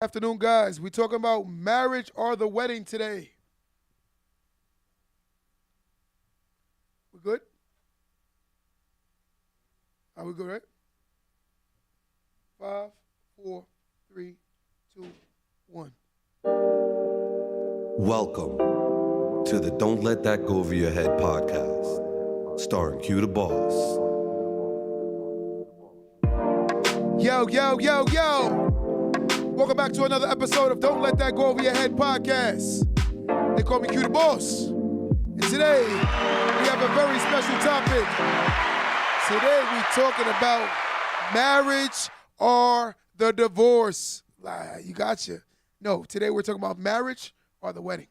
Afternoon, guys. We talking about marriage or the wedding today. We good? Are we good, right? Five, four, three, two, one. Welcome to the Don't Let That Go Over Your Head podcast, starring Q the Boss. Yo, yo, yo, yo. Welcome back to another episode of Don't Let That Go Over Your Head podcast. They call me Q the Boss. And today, we have a very special topic. Today, we're talking about marriage or the divorce. You gotcha. No, today we're talking about marriage or the wedding.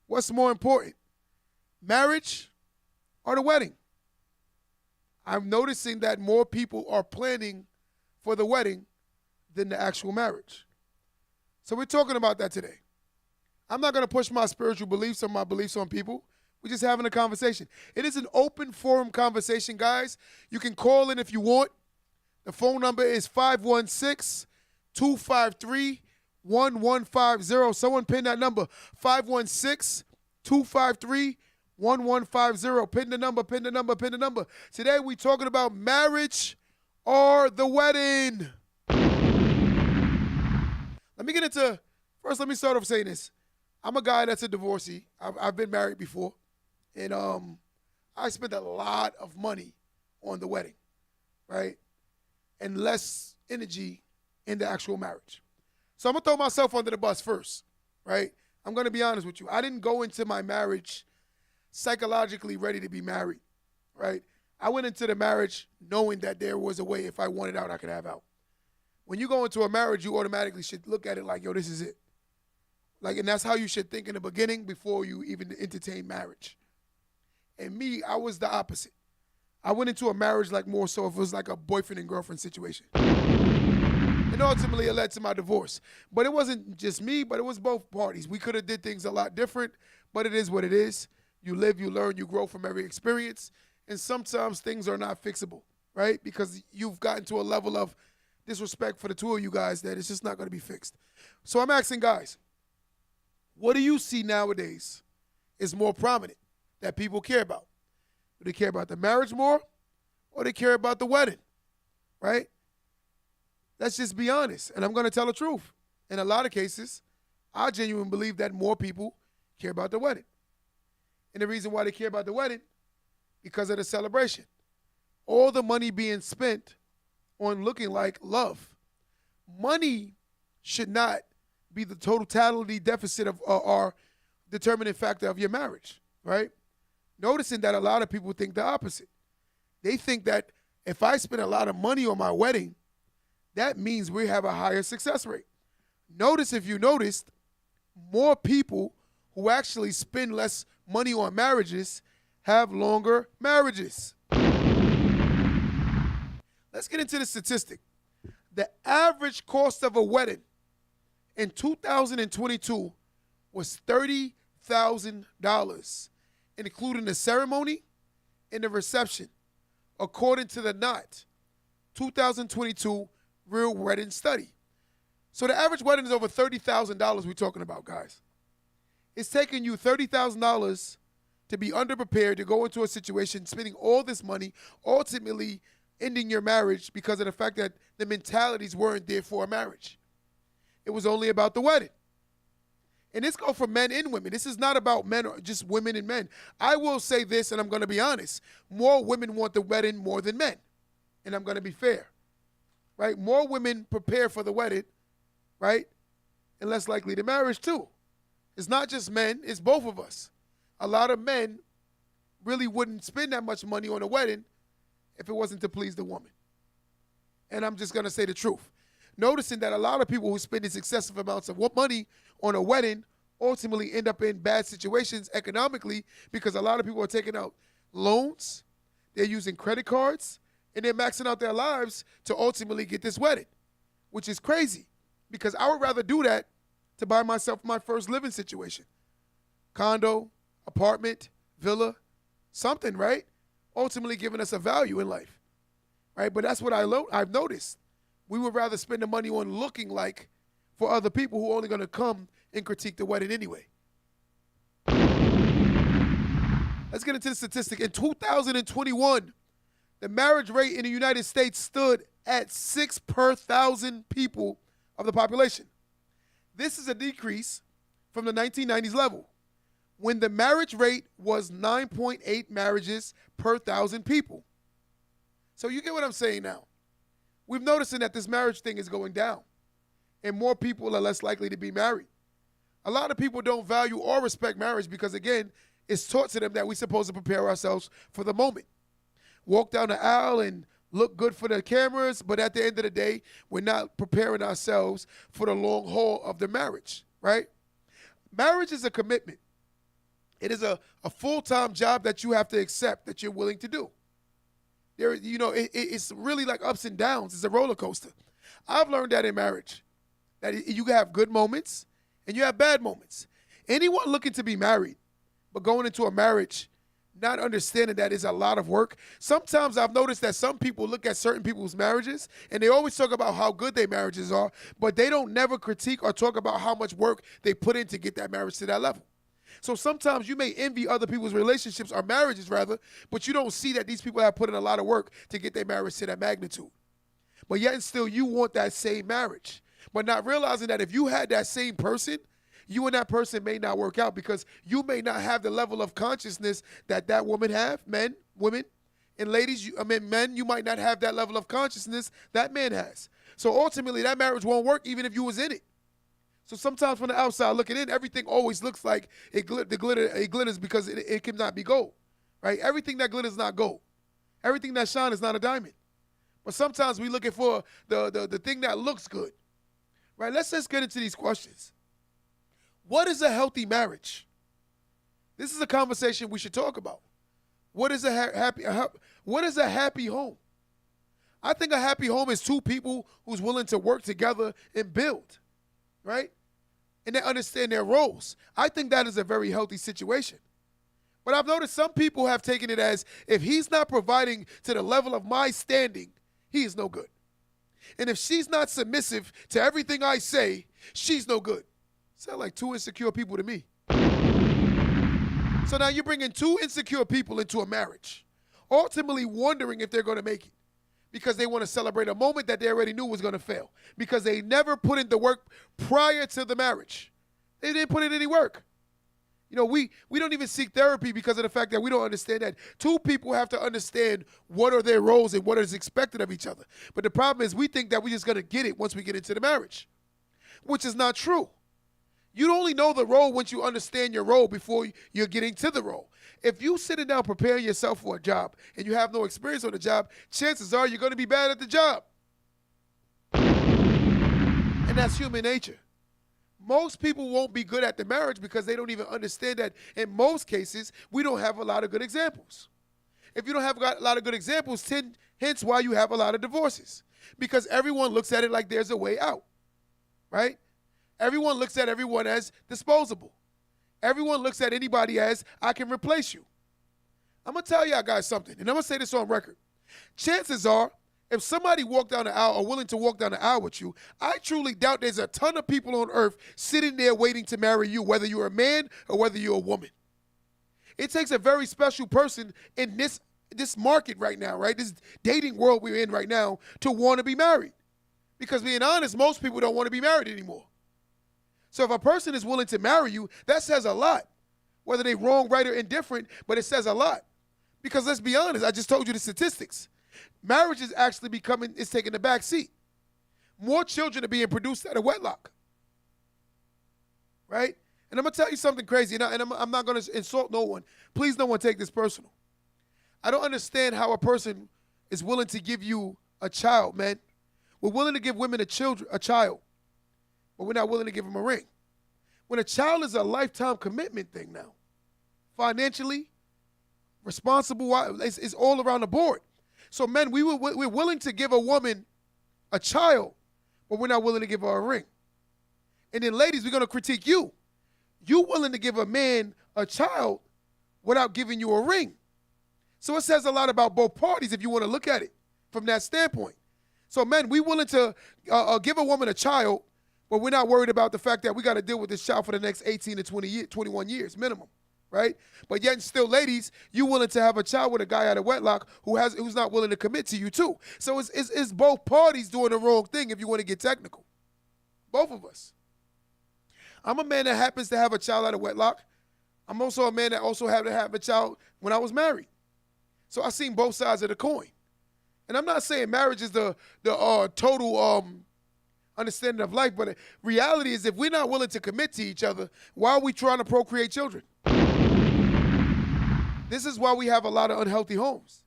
What's more important, marriage or the wedding? I'm noticing that more people are planning for the wedding than the actual marriage. So we're talking about that today. I'm not going to push my spiritual beliefs or my beliefs on people. We're just having a conversation. It is an open forum conversation, guys. You can call in if you want. The phone number is 516-253-1150. Someone pin that number, 516-253-1150. Pin the number, pin the number, pin the number. Today we're talking about marriage or the wedding. First let me start off saying this. I'm a guy that's a divorcee. I've been married before. And I spent a lot of money on the wedding, right? And less energy in the actual marriage. So I'm going to throw myself under the bus first, right? I'm going to be honest with you. I didn't go into my marriage psychologically ready to be married, right? I went into the marriage knowing that there was a way if I wanted out, I could have out. When you go into a marriage, you automatically should look at it like, yo, this is it. And that's how you should think in the beginning before you even entertain marriage. And me, I was the opposite. I went into a marriage like more so if it was like a boyfriend and girlfriend situation. And ultimately, it led to my divorce. But it wasn't just me, but it was both parties. We could have did things a lot different, but it is what it is. You live, you learn, you grow from every experience. And sometimes things are not fixable, right? Because you've gotten to a level of disrespect for the two of you guys that it's just not going to be fixed. So I'm asking guys, what do you see nowadays is more prominent that people care about? Do they care about the marriage more or they care about the wedding, right? Let's just be honest, and I'm going to tell the truth. In a lot of cases, I genuinely believe that more people care about the wedding. And the reason why they care about the wedding, because of the celebration. All the money being spent on looking like love. Money should not be the totality deficit of or determining factor of your marriage, right? Noticing that a lot of people think the opposite. They think that if I spend a lot of money on my wedding, that means we have a higher success rate. Notice if you noticed, more people who actually spend less money on marriages have longer marriages. Let's get into the statistic. The average cost of a wedding in 2022 was $30,000, including the ceremony and the reception, according to the Knot 2022 Real Wedding Study. So the average wedding is over $30,000 we're talking about, guys. It's taking you $30,000 to be underprepared to go into a situation, spending all this money, ultimately ending your marriage because of the fact that the mentalities weren't there for a marriage. It was only about the wedding. And this goes for men and women. This is not about men or just women and men. I will say this, and I'm going to be honest. More women want the wedding more than men. And I'm going to be fair. Right? More women prepare for the wedding, right? And less likely to marriage too. It's not just men, it's both of us. A lot of men really wouldn't spend that much money on a wedding if it wasn't to please the woman. And I'm just going to say the truth. Noticing that a lot of people who spend these excessive amounts of money on a wedding ultimately end up in bad situations economically because a lot of people are taking out loans, they're using credit cards, and they're maxing out their lives to ultimately get this wedding, which is crazy because I would rather do that to buy myself my first living situation. Condo, apartment, villa, something, right? Ultimately giving us a value in life, right? But that's what I've noticed. We would rather spend the money on looking like for other people who are only going to come and critique the wedding anyway. Let's get into the statistic. In 2021, the marriage rate in the United States stood at 6 per 1,000 people of the population. This is a decrease from the 1990s level, when the marriage rate was 9.8 marriages per 1,000 people. So you get what I'm saying now. We've noticed that this marriage thing is going down, and more people are less likely to be married. A lot of people don't value or respect marriage because, again, it's taught to them that we're supposed to prepare ourselves for the moment. Walk down the aisle and look good for the cameras, but at the end of the day, we're not preparing ourselves for the long haul of the marriage, right? Marriage is a commitment. It is a full-time job that you have to accept, that you're willing to do. It's really like ups and downs. It's a roller coaster. I've learned that in marriage, that you have good moments and you have bad moments. Anyone looking to be married, but going into a marriage not understanding that it's a lot of work. Sometimes I've noticed that some people look at certain people's marriages and they always talk about how good their marriages are, but they don't never critique or talk about how much work they put in to get that marriage to that level. So sometimes you may envy other people's relationships or marriages rather, but you don't see that these people have put in a lot of work to get their marriage to that magnitude. But yet and still you want that same marriage, but not realizing that if you had that same person, you and that person may not work out because you may not have the level of consciousness that that woman have, men, women, and ladies, men, you might not have that level of consciousness that man has. So ultimately, that marriage won't work even if you was in it. So sometimes from the outside looking in, everything always looks like it glitters because it cannot be gold, right? Everything that glitters is not gold. Everything that shines is not a diamond. But sometimes we're looking for the thing that looks good, right? Let's just get into these questions. What is a healthy marriage? This is a conversation we should talk about. What is a happy home? I think a happy home is two people who's willing to work together and build, right? And they understand their roles. I think that is a very healthy situation. But I've noticed some people have taken it as if he's not providing to the level of my standing, he is no good. And if she's not submissive to everything I say, she's no good. Sound like two insecure people to me. So now you're bringing two insecure people into a marriage, ultimately wondering if they're going to make it because they want to celebrate a moment that they already knew was going to fail because they never put in the work prior to the marriage. They didn't put in any work. You know, we don't even seek therapy because of the fact that we don't understand that two people have to understand what are their roles and what is expected of each other. But the problem is we think that we're just going to get it once we get into the marriage, which is not true. You only know the role once you understand your role before you're getting to the role. If you sitting down preparing yourself for a job and you have no experience on the job, chances are you're going to be bad at the job. And that's human nature. Most people won't be good at the marriage because they don't even understand that in most cases, we don't have a lot of good examples. If you don't have a lot of good examples, hence why you have a lot of divorces. Because everyone looks at it like there's a way out, right? Everyone looks at everyone as disposable. Everyone looks at anybody as, I can replace you. I'm going to tell y'all guys something, and I'm going to say this on record. Chances are, if somebody walked down the aisle or willing to walk down the aisle with you, I truly doubt there's a ton of people on earth sitting there waiting to marry you, whether you're a man or whether you're a woman. It takes a very special person in this market right now, right? This dating world we're in right now to want to be married. Because being honest, most people don't want to be married anymore. So if a person is willing to marry you, that says a lot. Whether they're wrong, right, or indifferent, but it says a lot. Because let's be honest, I just told you the statistics. Marriage is actually taking the back seat. More children are being produced out of wedlock. Right? And I'm going to tell you something crazy, and I'm not going to insult no one. Please no one take this personal. I don't understand how a person is willing to give you a child, man. We're willing to give women a child. But we're not willing to give them a ring. When a child is a lifetime commitment thing now, financially, responsible, it's all around the board. So men, we're willing to give a woman a child, but we're not willing to give her a ring. And then ladies, we're going to critique you. You willing to give a man a child without giving you a ring. So it says a lot about both parties if you want to look at it from that standpoint. So men, we willing to give a woman a child, But we're not worried about the fact that we got to deal with this child for the next 18 to 21 years minimum, right? But yet still, ladies, you willing to have a child with a guy out of wedlock who's not willing to commit to you too. So it's both parties doing the wrong thing if you want to get technical. Both of us. I'm a man that happens to have a child out of wedlock. I'm also a man that also had to have a child when I was married. So I've seen both sides of the coin. And I'm not saying marriage is the total understanding of life, but reality is if we're not willing to commit to each other, why are we trying to procreate children? This is why we have a lot of unhealthy homes.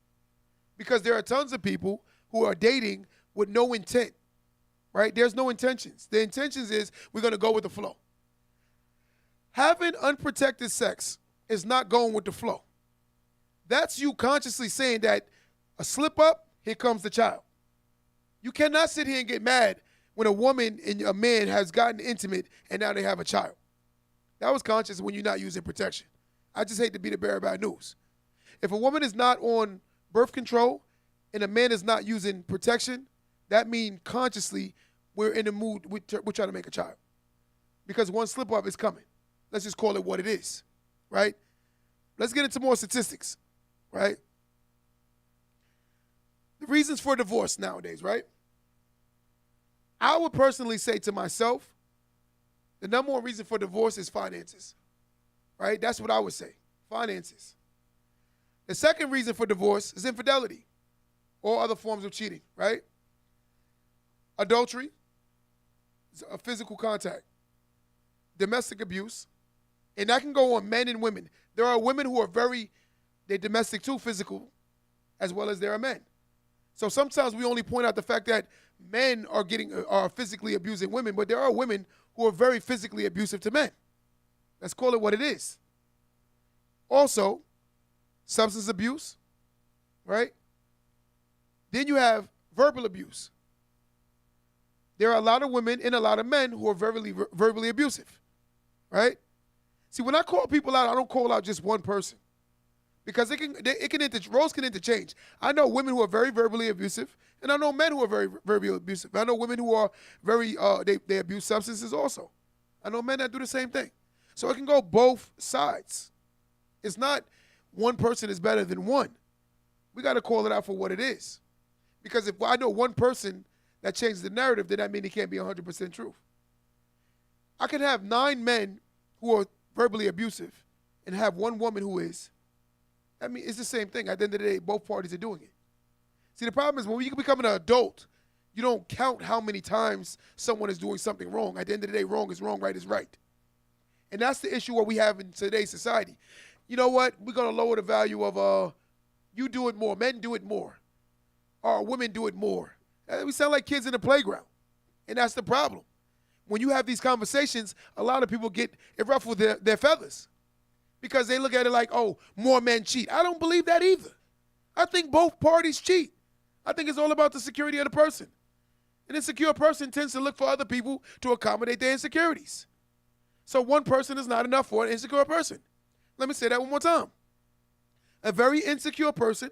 Because there are tons of people who are dating with no intent, right? There's no intentions. The intentions is we're going to go with the flow. Having unprotected sex is not going with the flow. That's you consciously saying that a slip up, here comes the child. You cannot sit here and get mad when a woman and a man has gotten intimate and now they have a child. That was conscious when you're not using protection. I just hate to be the bearer of bad news. If a woman is not on birth control and a man is not using protection, that means consciously we're in the mood, we're trying to make a child. Because one slip up is coming. Let's just call it what it is, right? Let's get into more statistics, right? The reasons for divorce nowadays, right? I would personally say to myself, the number one reason for divorce is finances, right? That's what I would say, finances. The second reason for divorce is infidelity or other forms of cheating, right? Adultery, a physical contact, domestic abuse, and that can go on men and women. There are women who are they're domestic too, physical, as well as there are men. So sometimes we only point out the fact that men are physically abusing women, but there are women who are very physically abusive to men. Let's call it what it is. Also, substance abuse, right? Then you have verbal abuse. There are a lot of women and a lot of men who are verbally abusive, right? See, when I call people out, I don't call out just one person. Because roles can interchange. I know women who are very verbally abusive, and I know men who are very verbally abusive. I know women who are they abuse substances also. I know men that do the same thing. So it can go both sides. It's not one person is better than one. We got to call it out for what it is. Because if I know one person that changes the narrative, then that means it can't be 100% truth. I can have 9 men who are verbally abusive and have one woman who is. I mean, it's the same thing. At the end of the day, both parties are doing it. See, the problem is when you become an adult, you don't count how many times someone is doing something wrong. At the end of the day, wrong is wrong, right is right. And that's the issue what we have in today's society. You know what? We're going to lower the value of you do it more. Men do it more. Or women do it more. We sound like kids in the playground. And that's the problem. When you have these conversations, a lot of people it ruffles their feathers. Because they look at it like, oh, more men cheat. I don't believe that either. I think both parties cheat. I think it's all about the security of the person. An insecure person tends to look for other people to accommodate their insecurities. So one person is not enough for an insecure person. Let me say that one more time. A very insecure person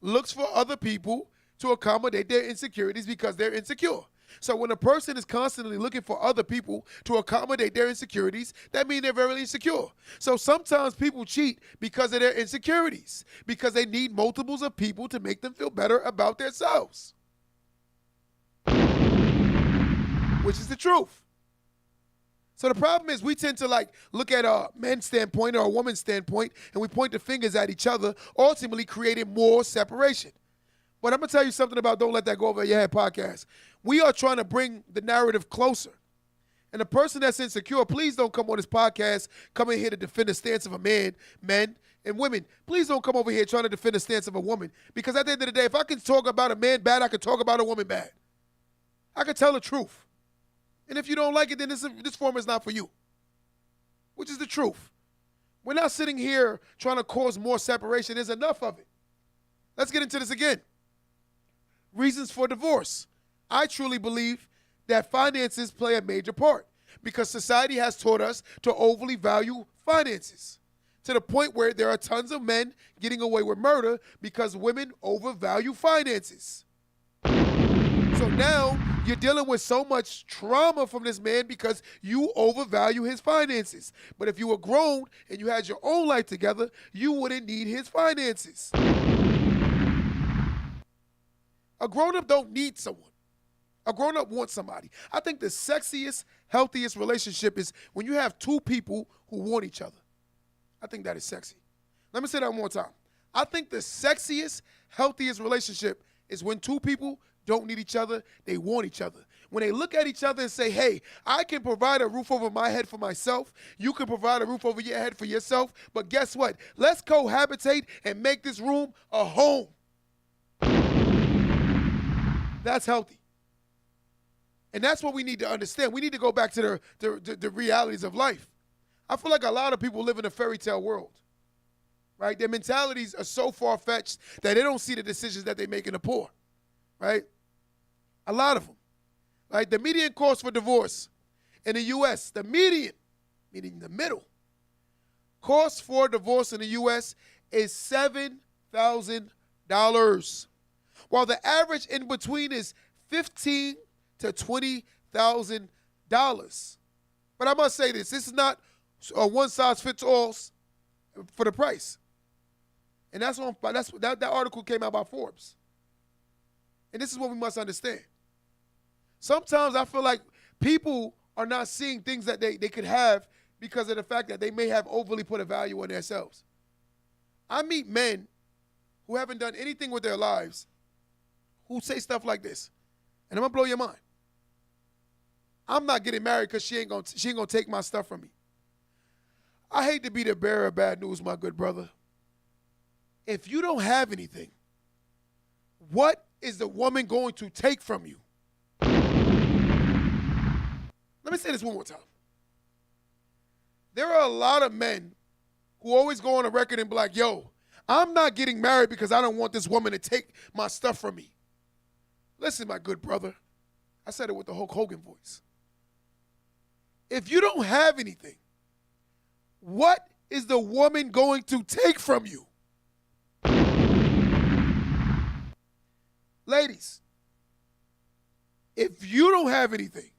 looks for other people to accommodate their insecurities because they're insecure. So when a person is constantly looking for other people to accommodate their insecurities, that means they're very insecure. So sometimes people cheat because of their insecurities, because they need multiples of people to make them feel better about themselves. Which is the truth. So the problem is we tend to look at a man's standpoint or a woman's standpoint and we point the fingers at each other, ultimately creating more separation. But I'm going to tell you something about Don't Let That Go Over Your Head podcast. We are trying to bring the narrative closer. And the person that's insecure, please don't come on this podcast, come in here to defend the stance of a man, men, and women. Please don't come over here trying to defend the stance of a woman. Because at the end of the day, if I can talk about a man bad, I can talk about a woman bad. I can tell the truth. And if you don't like it, then this forum is not for you. Which is the truth. We're not sitting here trying to cause more separation. There's enough of it. Let's get into this again. Reasons for divorce. I truly believe that finances play a major part because society has taught us to overly value finances to the point where there are tons of men getting away with murder because women overvalue finances. So now you're dealing with so much trauma from this man because you overvalue his finances. But if you were grown and you had your own life together, you wouldn't need his finances. A grown-up don't need someone. A grown-up wants somebody. I think the sexiest, healthiest relationship is when you have two people who want each other. I think that is sexy. Let me say that one more time. I think the sexiest, healthiest relationship is when two people don't need each other, they want each other. When they look at each other and say, hey, I can provide a roof over my head for myself, you can provide a roof over your head for yourself, but guess what? Let's cohabitate and make this room a home. That's healthy. And that's what we need to understand. We need to go back to the realities of life. I feel like a lot of people live in a fairy tale world, right? Their mentalities are so far-fetched that they don't see the decisions that they make in the poor, right? A lot of them. Right? The median cost for divorce in the U.S., the median, meaning the middle, cost for divorce in the U.S. is $7,000, while the average in between is $15,000 to $20,000. But I must say this is not a one-size-fits-all for the price. And that article came out by Forbes. And this is what we must understand. Sometimes I feel like people are not seeing things that they could have because of the fact that they may have overly put a value on themselves. I meet men who haven't done anything with their lives who say stuff like this, and I'm going to blow your mind. I'm not getting married because she ain't gonna take my stuff from me. I hate to be the bearer of bad news, my good brother. If you don't have anything, what is the woman going to take from you? Let me say this one more time. There are a lot of men who always go on a record and be like, yo, I'm not getting married because I don't want this woman to take my stuff from me. Listen, my good brother. I said it with the Hulk Hogan voice. If you don't have anything, what is the woman going to take from you? Ladies, if you don't have anything,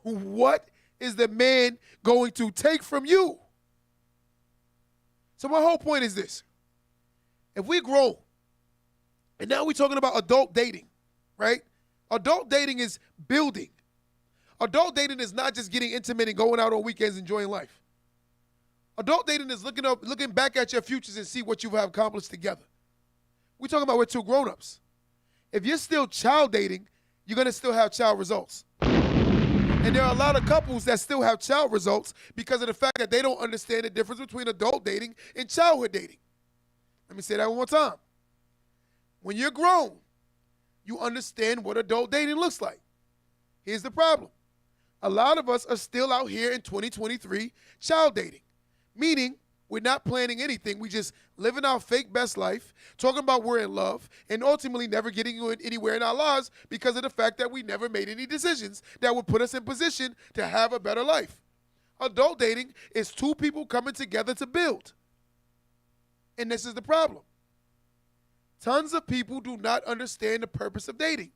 what is the man going to take from you? So my whole point is this. If we grow, and now we're talking about adult dating, right? Adult dating is building. Adult dating is not just getting intimate and going out on weekends enjoying life. Adult dating is looking back at your futures and see what you have accomplished together. We're talking about we're two grown-ups. If you're still child dating, you're going to still have child results. And there are a lot of couples that still have child results because of the fact that they don't understand the difference between adult dating and childhood dating. Let me say that one more time. When you're grown, you understand what adult dating looks like. Here's the problem. A lot of us are still out here in 2023 child dating, meaning we're not planning anything. We just living our fake best life, talking about we're in love, and ultimately never getting anywhere in our lives because of the fact that we never made any decisions that would put us in position to have a better life. Adult dating is two people coming together to build. And this is the problem. Tons of people do not understand the purpose of dating.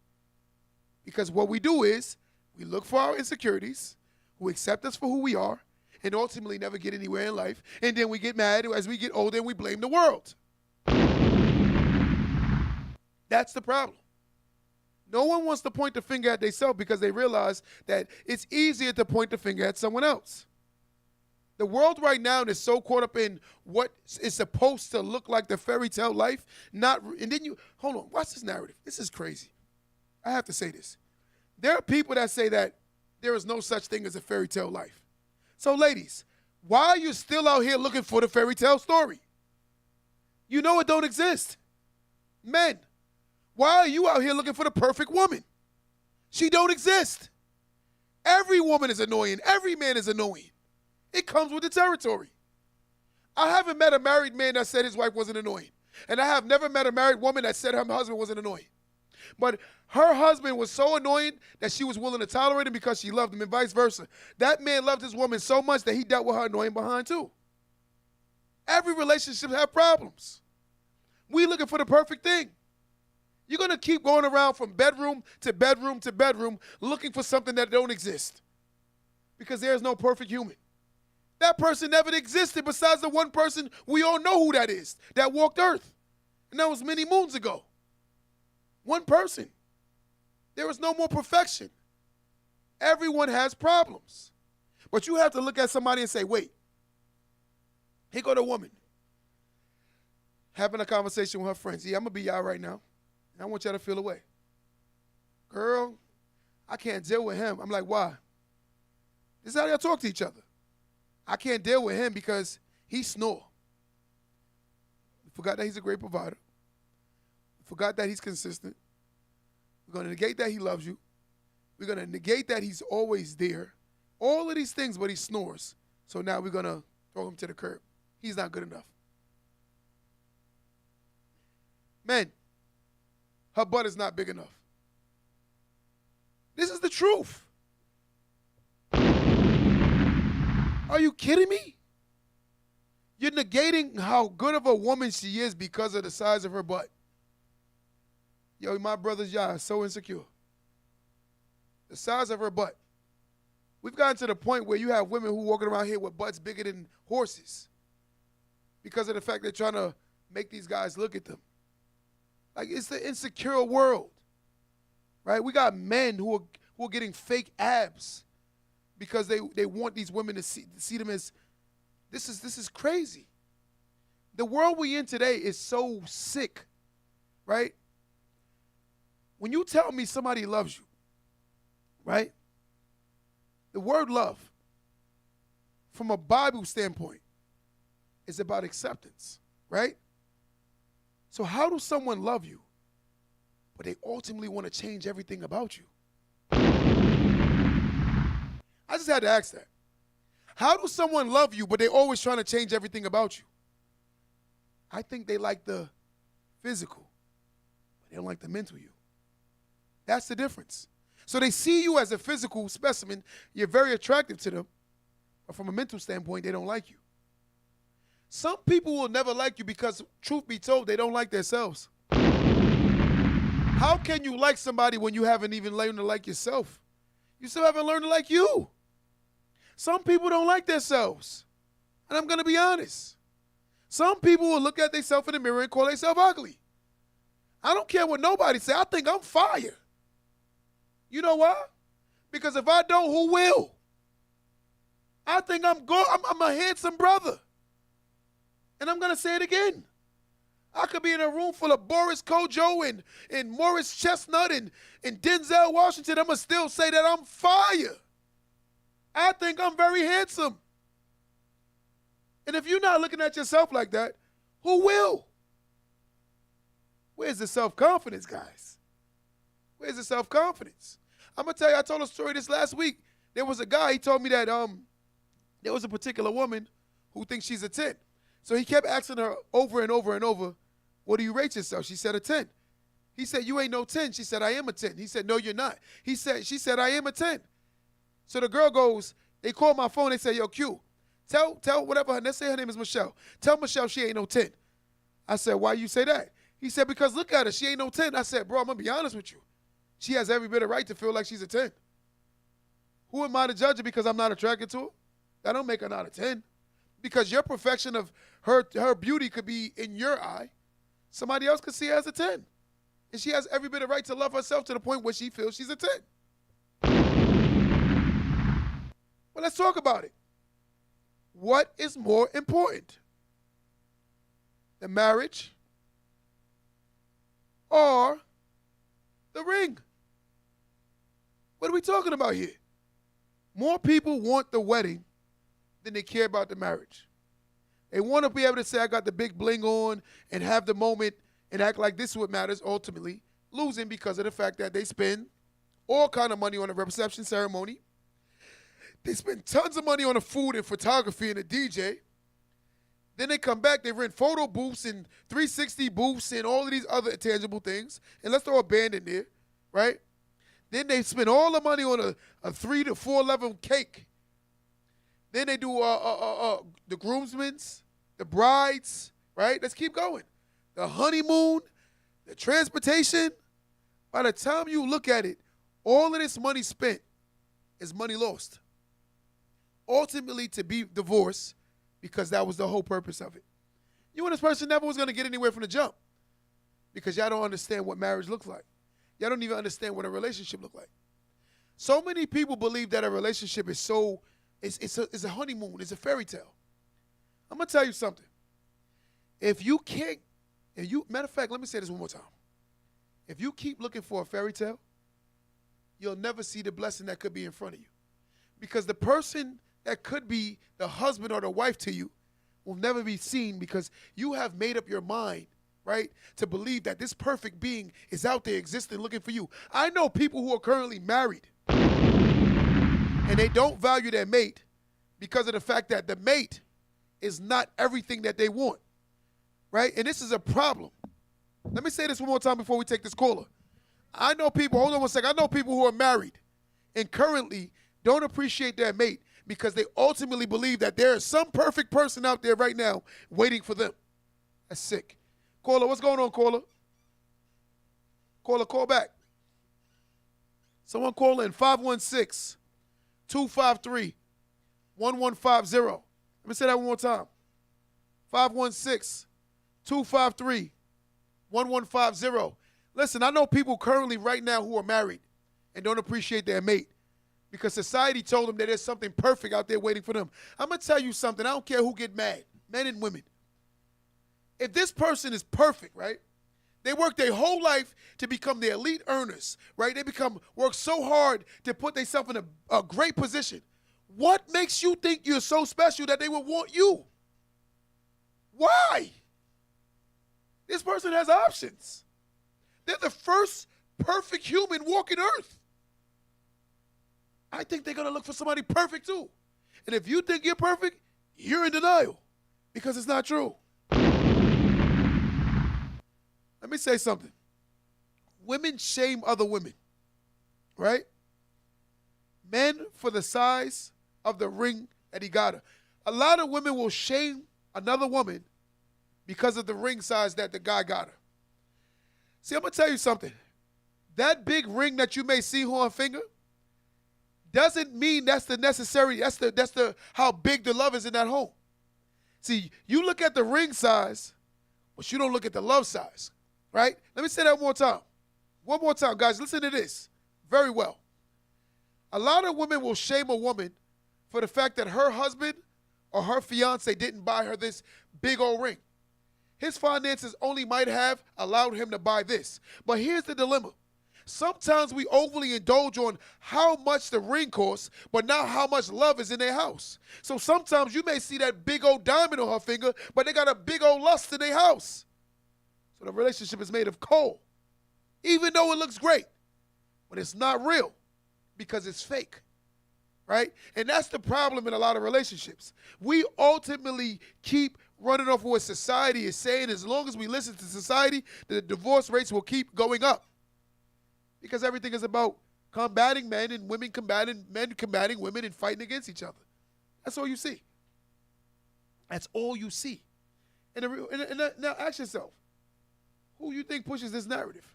Because what we do is we look for our insecurities, who accept us for who we are, and ultimately never get anywhere in life. And then we get mad as we get older and we blame the world. That's the problem. No one wants to point the finger at themselves because they realize that it's easier to point the finger at someone else. The world right now is so caught up in what is supposed to look like the fairy tale life. And then hold on, watch this narrative. This is crazy. I have to say this. There are people that say that there is no such thing as a fairy tale life. So ladies, why are you still out here looking for the fairy tale story? You know it don't exist. Men, why are you out here looking for the perfect woman? She don't exist. Every woman is annoying. Every man is annoying. It comes with the territory. I haven't met a married man that said his wife wasn't annoying. And I have never met a married woman that said her husband wasn't annoying. But her husband was so annoying that she was willing to tolerate him because she loved him, and vice versa. That man loved his woman so much that he dealt with her annoying behind too. Every relationship has problems. We looking for the perfect thing. You're going to keep going around from bedroom to bedroom to bedroom looking for something that don't exist because there's no perfect human. That person never existed besides the one person we all know who that is, that walked Earth. And that was many moons ago. One person. There is no more perfection. Everyone has problems. But you have to look at somebody and say, wait, here go the woman having a conversation with her friends. Yeah, I'm going to be y'all right now. And I want y'all to feel away. Girl, I can't deal with him. I'm like, why? This is how y'all talk to each other. I can't deal with him because he snore. We forgot that he's a great provider. We forgot that he's consistent. We're going to negate that he loves you. We're going to negate that he's always there. All of these things, but he snores. So now we're going to throw him to the curb. He's not good enough. Men, her butt is not big enough. This is the truth. Are you kidding me? You're negating how good of a woman she is because of the size of her butt. Yo, my brothers, y'all are so insecure. The size of her butt. We've gotten to the point where you have women who walking around here with butts bigger than horses because of the fact they're trying to make these guys look at them. Like, it's the insecure world, right? We got men who are getting fake abs because they want these women to see them as, this is crazy. The world we in today is so sick, right? When you tell me somebody loves you, right? The word love, from a Bible standpoint, is about acceptance, right? So how does someone love you, but they ultimately want to change everything about you? I just had to ask that. How does someone love you, but they're always trying to change everything about you? I think they like the physical, but they don't like the mental you. That's the difference. So they see you as a physical specimen. You're very attractive to them, but from a mental standpoint, they don't like you. Some people will never like you because, truth be told, they don't like themselves. How can you like somebody when you haven't even learned to like yourself? You still haven't learned to like you. Some people don't like themselves. And I'm going to be honest. Some people will look at themselves in the mirror and call themselves ugly. I don't care what nobody say. I think I'm fire. You know why? Because if I don't, who will? I think I'm a handsome brother. And I'm going to say it again. I could be in a room full of Boris Kojo and Morris Chestnut and Denzel Washington. I'm going to still say that I'm fire. I think I'm very handsome. And if you're not looking at yourself like that, who will? Where's the self-confidence, guys? Where's the self-confidence? I'm going to tell you, I told a story this last week. There was a guy, he told me that there was a particular woman who thinks she's a 10. So he kept asking her over and over and over, what do you rate yourself? She said a 10. He said, you ain't no 10. She said, I am a 10. He said, no, you're not. She said, I am a 10. So the girl goes, they call my phone, they say, yo, Q, tell whatever, let's say her name is Michelle. Tell Michelle she ain't no 10. I said, why you say that? He said, because look at her, she ain't no 10. I said, bro, I'm going to be honest with you. She has every bit of right to feel like she's a 10. Who am I to judge her because I'm not attracted to her? That don't make her not a 10. Because your perfection of her beauty could be in your eye. Somebody else could see her as a 10. And she has every bit of right to love herself to the point where she feels she's a 10. Well, let's talk about it. What is more important? The marriage or the ring? What are we talking about here? More people want the wedding than they care about the marriage. They want to be able to say, I got the big bling on and have the moment and act like this is what matters ultimately, losing because of the fact that they spend all kind of money on a reception ceremony. They spend tons of money on the food and photography and a DJ. Then they come back, they rent photo booths and 360 booths and all of these other tangible things. And let's throw a band in there, right? Then they spend all the money on a 3 to 4 level cake. Then they do the groomsmen's, the brides, right? Let's keep going. The honeymoon, the transportation, by the time you look at it, all of this money spent is money lost. Ultimately, to be divorced, because that was the whole purpose of it. You and this person never was going to get anywhere from the jump because y'all don't understand what marriage looks like. Y'all don't even understand what a relationship looks like. So many people believe that a relationship is it's a honeymoon, it's a fairy tale. I'm going to tell you something. If you can't, matter of fact, let me say this one more time. If you keep looking for a fairy tale, you'll never see the blessing that could be in front of you. Because the person that could be the husband or the wife to you will never be seen because you have made up your mind, right, to believe that this perfect being is out there existing looking for you. I know people who are currently married and they don't value their mate because of the fact that the mate is not everything that they want, right? And this is a problem. Let me say this one more time before we take this caller. I know people, hold on one second, I know people who are married and currently don't appreciate their mate because they ultimately believe that there is some perfect person out there right now waiting for them. That's sick. Caller, what's going on, caller? Caller, call back. Someone call in 516-253-1150. Let me say that one more time. 516-253-1150. Listen, I know people currently right now who are married and don't appreciate their mate because society told them that there's something perfect out there waiting for them. I'm going to tell you something. I don't care who get mad, men and women. If this person is perfect, right, they work their whole life to become the elite earners, right? They work so hard to put themselves in a great position. What makes you think you're so special that they would want you? Why? This person has options. They're the first perfect human walking earth. I think they're going to look for somebody perfect too. And if you think you're perfect, you're in denial because it's not true. Let me say something. Women shame other women, right? Men for the size of the ring that he got her. A lot of women will shame another woman because of the ring size that the guy got her. See, I'm going to tell you something. That big ring that you may see on her finger doesn't mean that's the how big the love is in that home. See, you look at the ring size, but you don't look at the love size, right? Let me say that one more time. One more time, guys. Listen to this very well. A lot of women will shame a woman for the fact that her husband or her fiance didn't buy her this big old ring. His finances only might have allowed him to buy this. But here's the dilemma. Sometimes we overly indulge on how much the ring costs, but not how much love is in their house. So sometimes you may see that big old diamond on her finger, but they got a big old lust in their house. So the relationship is made of coal, even though it looks great, but it's not real because it's fake, right? And that's the problem in a lot of relationships. We ultimately keep running off what society is saying. As long as we listen to society, the divorce rates will keep going up. Because everything is about combating men and men combating women and fighting against each other. That's all you see. That's all you see. And now ask yourself, who you think pushes this narrative?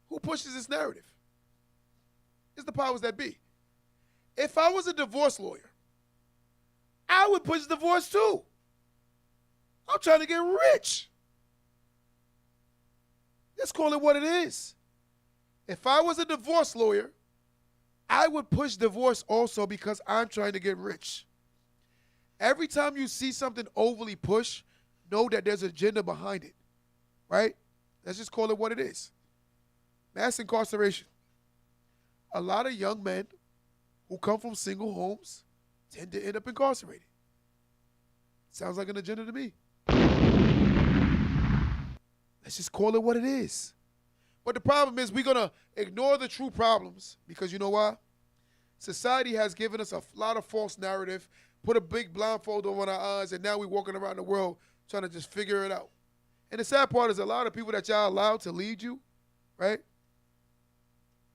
Who pushes this narrative? It's the powers that be. If I was a divorce lawyer, I would push divorce too. I'm trying to get rich. Let's call it what it is. If I was a divorce lawyer, I would push divorce also because I'm trying to get rich. Every time you see something overly pushed, know that there's an agenda behind it, right? Let's just call it what it is. Mass incarceration. A lot of young men who come from single homes tend to end up incarcerated. Sounds like an agenda to me. Let's just call it what it is. But the problem is we're going to ignore the true problems because you know why? Society has given us a lot of false narrative, put a big blindfold over our eyes, and now we're walking around the world trying to just figure it out. And the sad part is a lot of people that y'all allowed to lead you, right,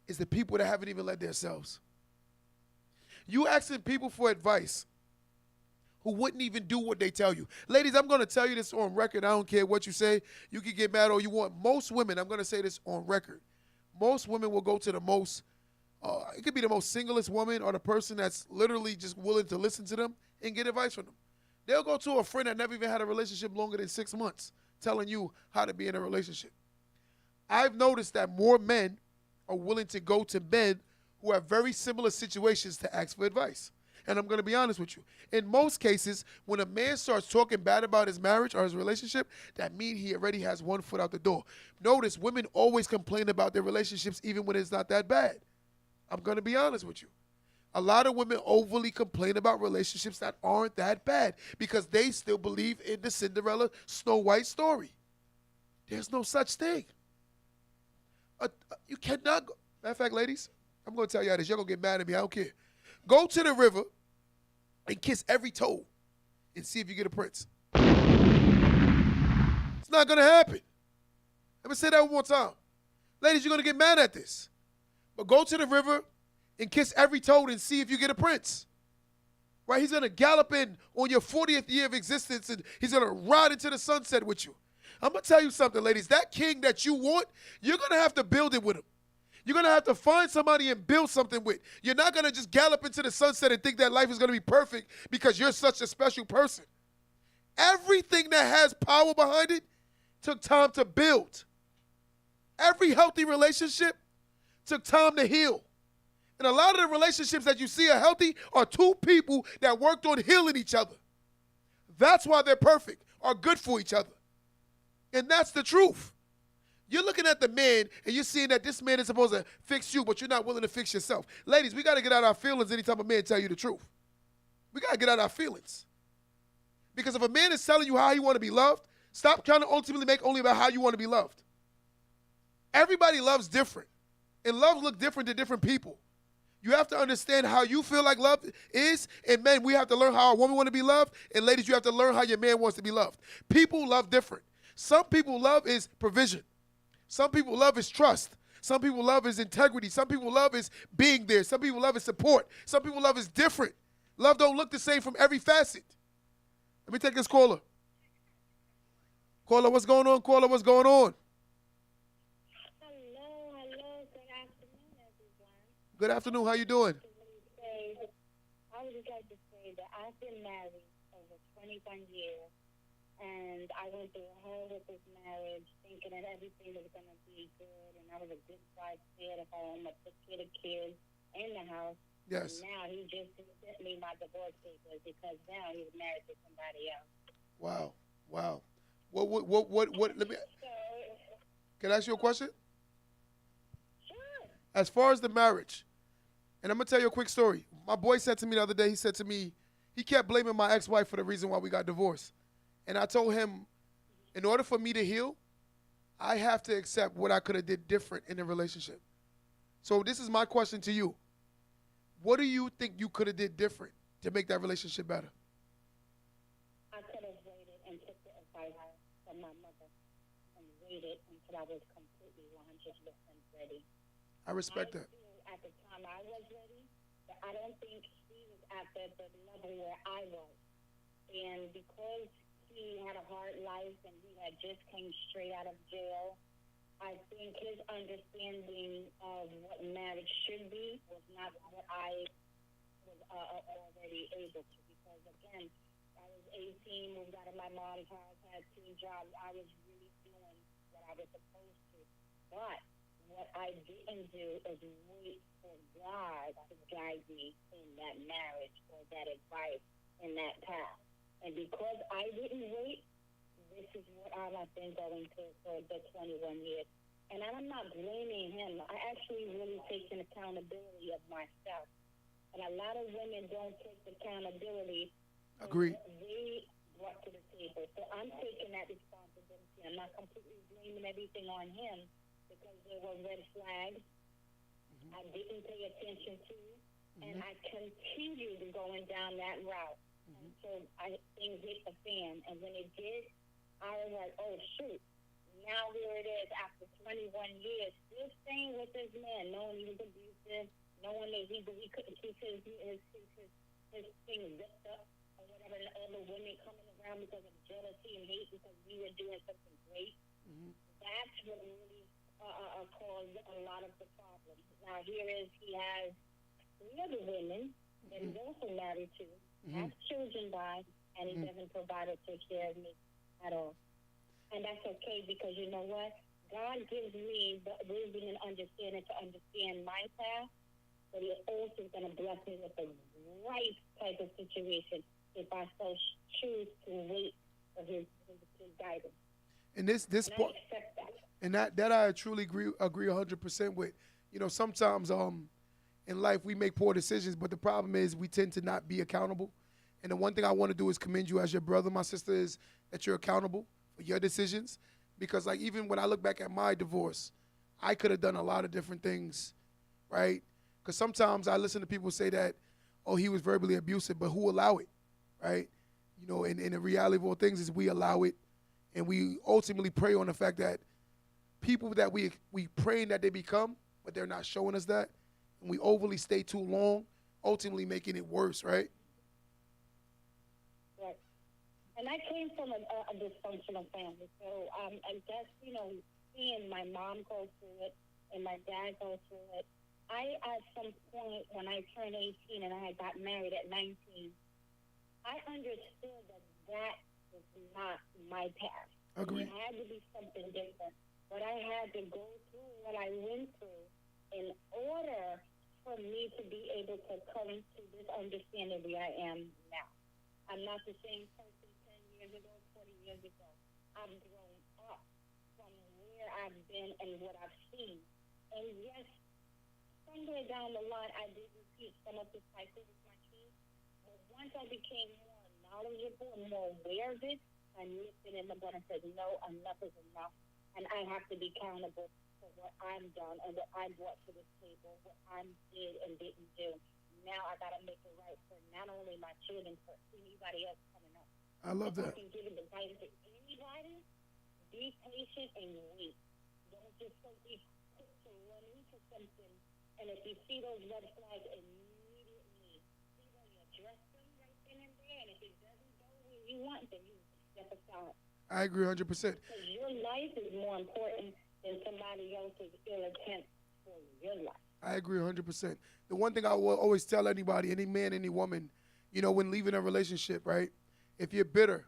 is the people that haven't even led themselves. You asking people for advice who wouldn't even do what they tell you. Ladies, I'm going to tell you this on record. I don't care what you say. You can get mad all you want. Most women, I'm going to say this on record. Most women will go to the most, it could be the most singlest woman or the person that's literally just willing to listen to them and get advice from them. They'll go to a friend that never even had a relationship longer than 6 months telling you how to be in a relationship. I've noticed that more men are willing to go to men who have very similar situations to ask for advice. And I'm going to be honest with you. In most cases, when a man starts talking bad about his marriage or his relationship, that means he already has one foot out the door. Notice, women always complain about their relationships even when it's not that bad. I'm going to be honest with you. A lot of women overly complain about relationships that aren't that bad because they still believe in the Cinderella Snow White story. There's no such thing. You cannot go. Matter of fact, ladies, I'm going to tell y'all this. Y'all going to get mad at me. I don't care. Go to the river and kiss every toe and see if you get a prince. It's not going to happen. Let me say that one more time. Ladies, you're going to get mad at this. But go to the river and kiss every toad and see if you get a prince. Right? He's going to gallop in on your 40th year of existence and he's going to ride into the sunset with you. I'm going to tell you something, ladies. That king that you want, you're going to have to build it with him. You're going to have to find somebody and build something with. You're not going to just gallop into the sunset and think that life is going to be perfect because you're such a special person. Everything that has power behind it took time to build. Every healthy relationship took time to heal. And a lot of the relationships that you see are healthy are two people that worked on healing each other. That's why they're perfect, are good for each other. And that's the truth. You're looking at the man and you're seeing that this man is supposed to fix you, but you're not willing to fix yourself. Ladies, we got to get out our feelings anytime a man tell you the truth. We got to get out our feelings. Because if a man is telling you how he want to be loved, stop trying to ultimately make only about how you want to be loved. Everybody loves different. And love look different to different people. You have to understand how you feel like love is. And men, we have to learn how a woman want to be loved. And ladies, you have to learn how your man wants to be loved. People love different. Some people love is provision. Some people love is trust. Some people love is integrity. Some people love is being there. Some people love is support. Some people love is different. Love don't look the same from every facet. Let me take this caller. Caller, what's going on? Caller, what's going on? Hello. Good afternoon, everyone. Good afternoon. How you doing? I would just like to say that I've been married over 21 years. And I went through hell with this marriage, thinking that everything was going to be good, and I was a good wife, stay at home, I took care of the kids in the house. Yes. And now he just sent me my divorce papers because now he's married to somebody else. Wow. What, let me, can I ask you a question? Sure. As far as the marriage, and I'm going to tell you a quick story. My boy said to me the other day, he said to me, he kept blaming my ex-wife for the reason why we got divorced. And I told him, in order for me to heal, I have to accept what I could have did different in the relationship. So this is my question to you. What do you think you could have did different to make that relationship better? I could have waited and took the advice from my mother and waited until I was completely 100% ready. I respect that. At the time I was ready, but I don't think he was at the level where I was. And because he had a hard life and he had just came straight out of jail, I think his understanding of what marriage should be was not what I was already able to. Because again, I was 18, moved out of my mom's house, had 2 jobs. I was really doing what I was supposed to. But what I didn't do is wait for God to guide me in that marriage or that advice in that path. And because I didn't wait, this is what I've been going through for the 21 years. And I'm not blaming him. I actually really take an accountability of myself. And a lot of women don't take accountability. Agreed. They brought to the table. So I'm taking that responsibility. I'm not completely blaming everything on him because there were red flags I didn't pay attention to. And I continued going down that route. And so things hit the fan. And when it did, I was like, oh, shoot. Now here it is after 21 years, still staying with this man, knowing he was abusive, knowing that he couldn't keep his thing zipped up or whatever having other women coming around because of jealousy and hate because we were doing something great. Mm-hmm. That's what really caused a lot of the problems. Now, here is he has three other women that he's also married to, has children by, and he doesn't provide or take care of me at all. And that's okay because you know what? God gives me the wisdom and understanding to understand my path, but he also is going to bless me with the right type of situation if I so choose to wait for his guidance. And this And part, I accept that. and that I truly agree 100% with. You know, sometimes in life we make poor decisions, but the problem is we tend to not be accountable. And the one thing I want to do is commend you as your brother, my sister, is that you're accountable for your decisions. Because like even when I look back at my divorce, I could have done a lot of different things, right? Because sometimes I listen to people say that, oh, he was verbally abusive, but who allow it, right? You know, and the reality of all things is we allow it, and we ultimately prey on the fact that people that we praying that they become, but they're not showing us that, and we overly stay too long, ultimately making it worse, right? Right. And I came from a dysfunctional family, so I guess, you know, seeing my mom go through it and my dad go through it, at some point when I turned 18 and I got married at 19, I understood that was not my path. Agreed. It had to be something different. But I had to go through what I went through in order for me to be able to come to this understanding where I am now. I'm not the same person 10 years ago, 20 years ago. I've grown up from where I've been and what I've seen. And yes, somewhere down the line, I did repeat some of the cycles with my kids. But once I became more knowledgeable and more aware of it, I lifted in the butt and said, no, enough is enough. And I have to be accountable for what I've done and what I brought to this table, what I did and didn't do. Now I got to make it right for not only my children, but anybody else coming up. I love If that. I can give it advice to anybody, be patient and wait. Don't just so be quick to run into something. And if you see those red flags, immediately either you address them right then and there, and if it doesn't go where you want, then you step aside. I agree 100%. Because your life is more important than somebody else's ill intent for your life. I agree 100%. The one thing I will always tell anybody, any man, any woman, you know, when leaving a relationship, right? If you're bitter,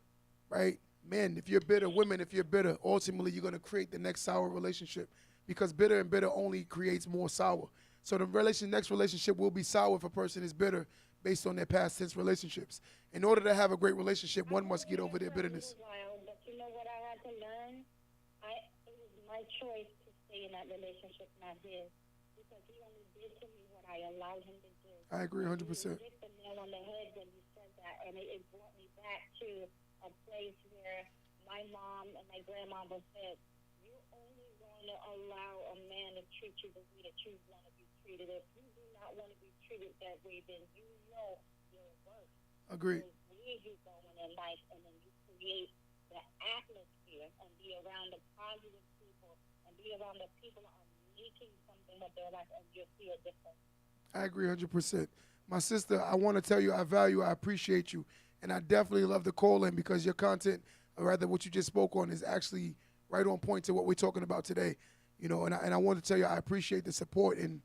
right? Men, if you're bitter, women, if you're bitter, ultimately you're going to create the next sour relationship because bitter and bitter only creates more sour. So the next relationship will be sour if a person is bitter based on their past tense relationships. In order to have a great relationship, one must get over their bitterness. But you know what I had to learn? It was my choice to stay in that relationship, not his, because he only did to me what I allowed him to do. I agree 100%. You hit the nail on the head when you said that, and it brought me back to a place where my mom and my grandmother said, you're only going to allow a man to treat you the way that you want to be treated. If you do not want to be treated that way, then you know your worth. Agreed. So where you going in life, and then you create the atmosphere and be around the positive people and be around the people that are making something with their life, and you'll see a difference. I agree 100%. My sister, I want to tell you I value, I appreciate you, and I definitely love the call in because your content, or rather what you just spoke on, is actually right on point to what we're talking about today. You know, and I want to tell you I appreciate the support, and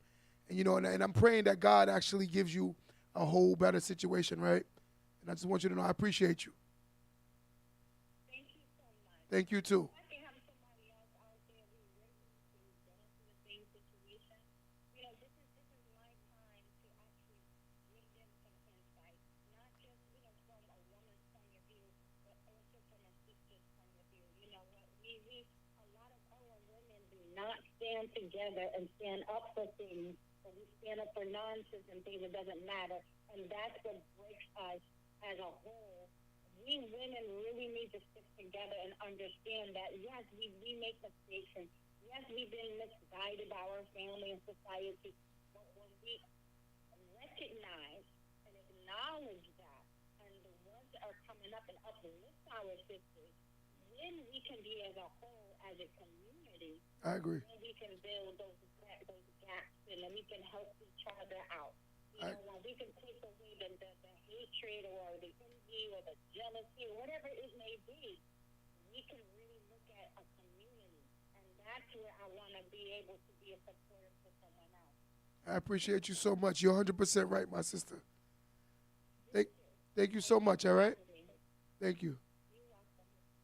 you know, and I'm praying that God actually gives you a whole better situation, right? And I just want you to know I appreciate you. Thank you so much. Thank you too. I can have somebody else out there who really who's going through the same situation. You know, this is my time to actually give them some insight, not just from a woman's point of view, but also from a sister's point of view. You know what? We a lot of our women do not stand together and stand up for things, but we stand up for nonsense and things that doesn't matter, and that's what breaks us as a whole. We women really need to stick together and understand that, yes, we make mistakes, and yes, we've been misguided by our family and society, but when we recognize and acknowledge that, and the ones that are coming up and uplift our sisters, then we can be as a whole, as a community, I agree. then we can build those gaps, and then we can help each other out. You know, when we can take away the hatred or the envy or the jealousy or whatever it may be, we can really look at a community. And that's where I want to be able to be a supporter for someone else. I appreciate you so much. You're 100% right, my sister. Thank you so much, all right? Thank you.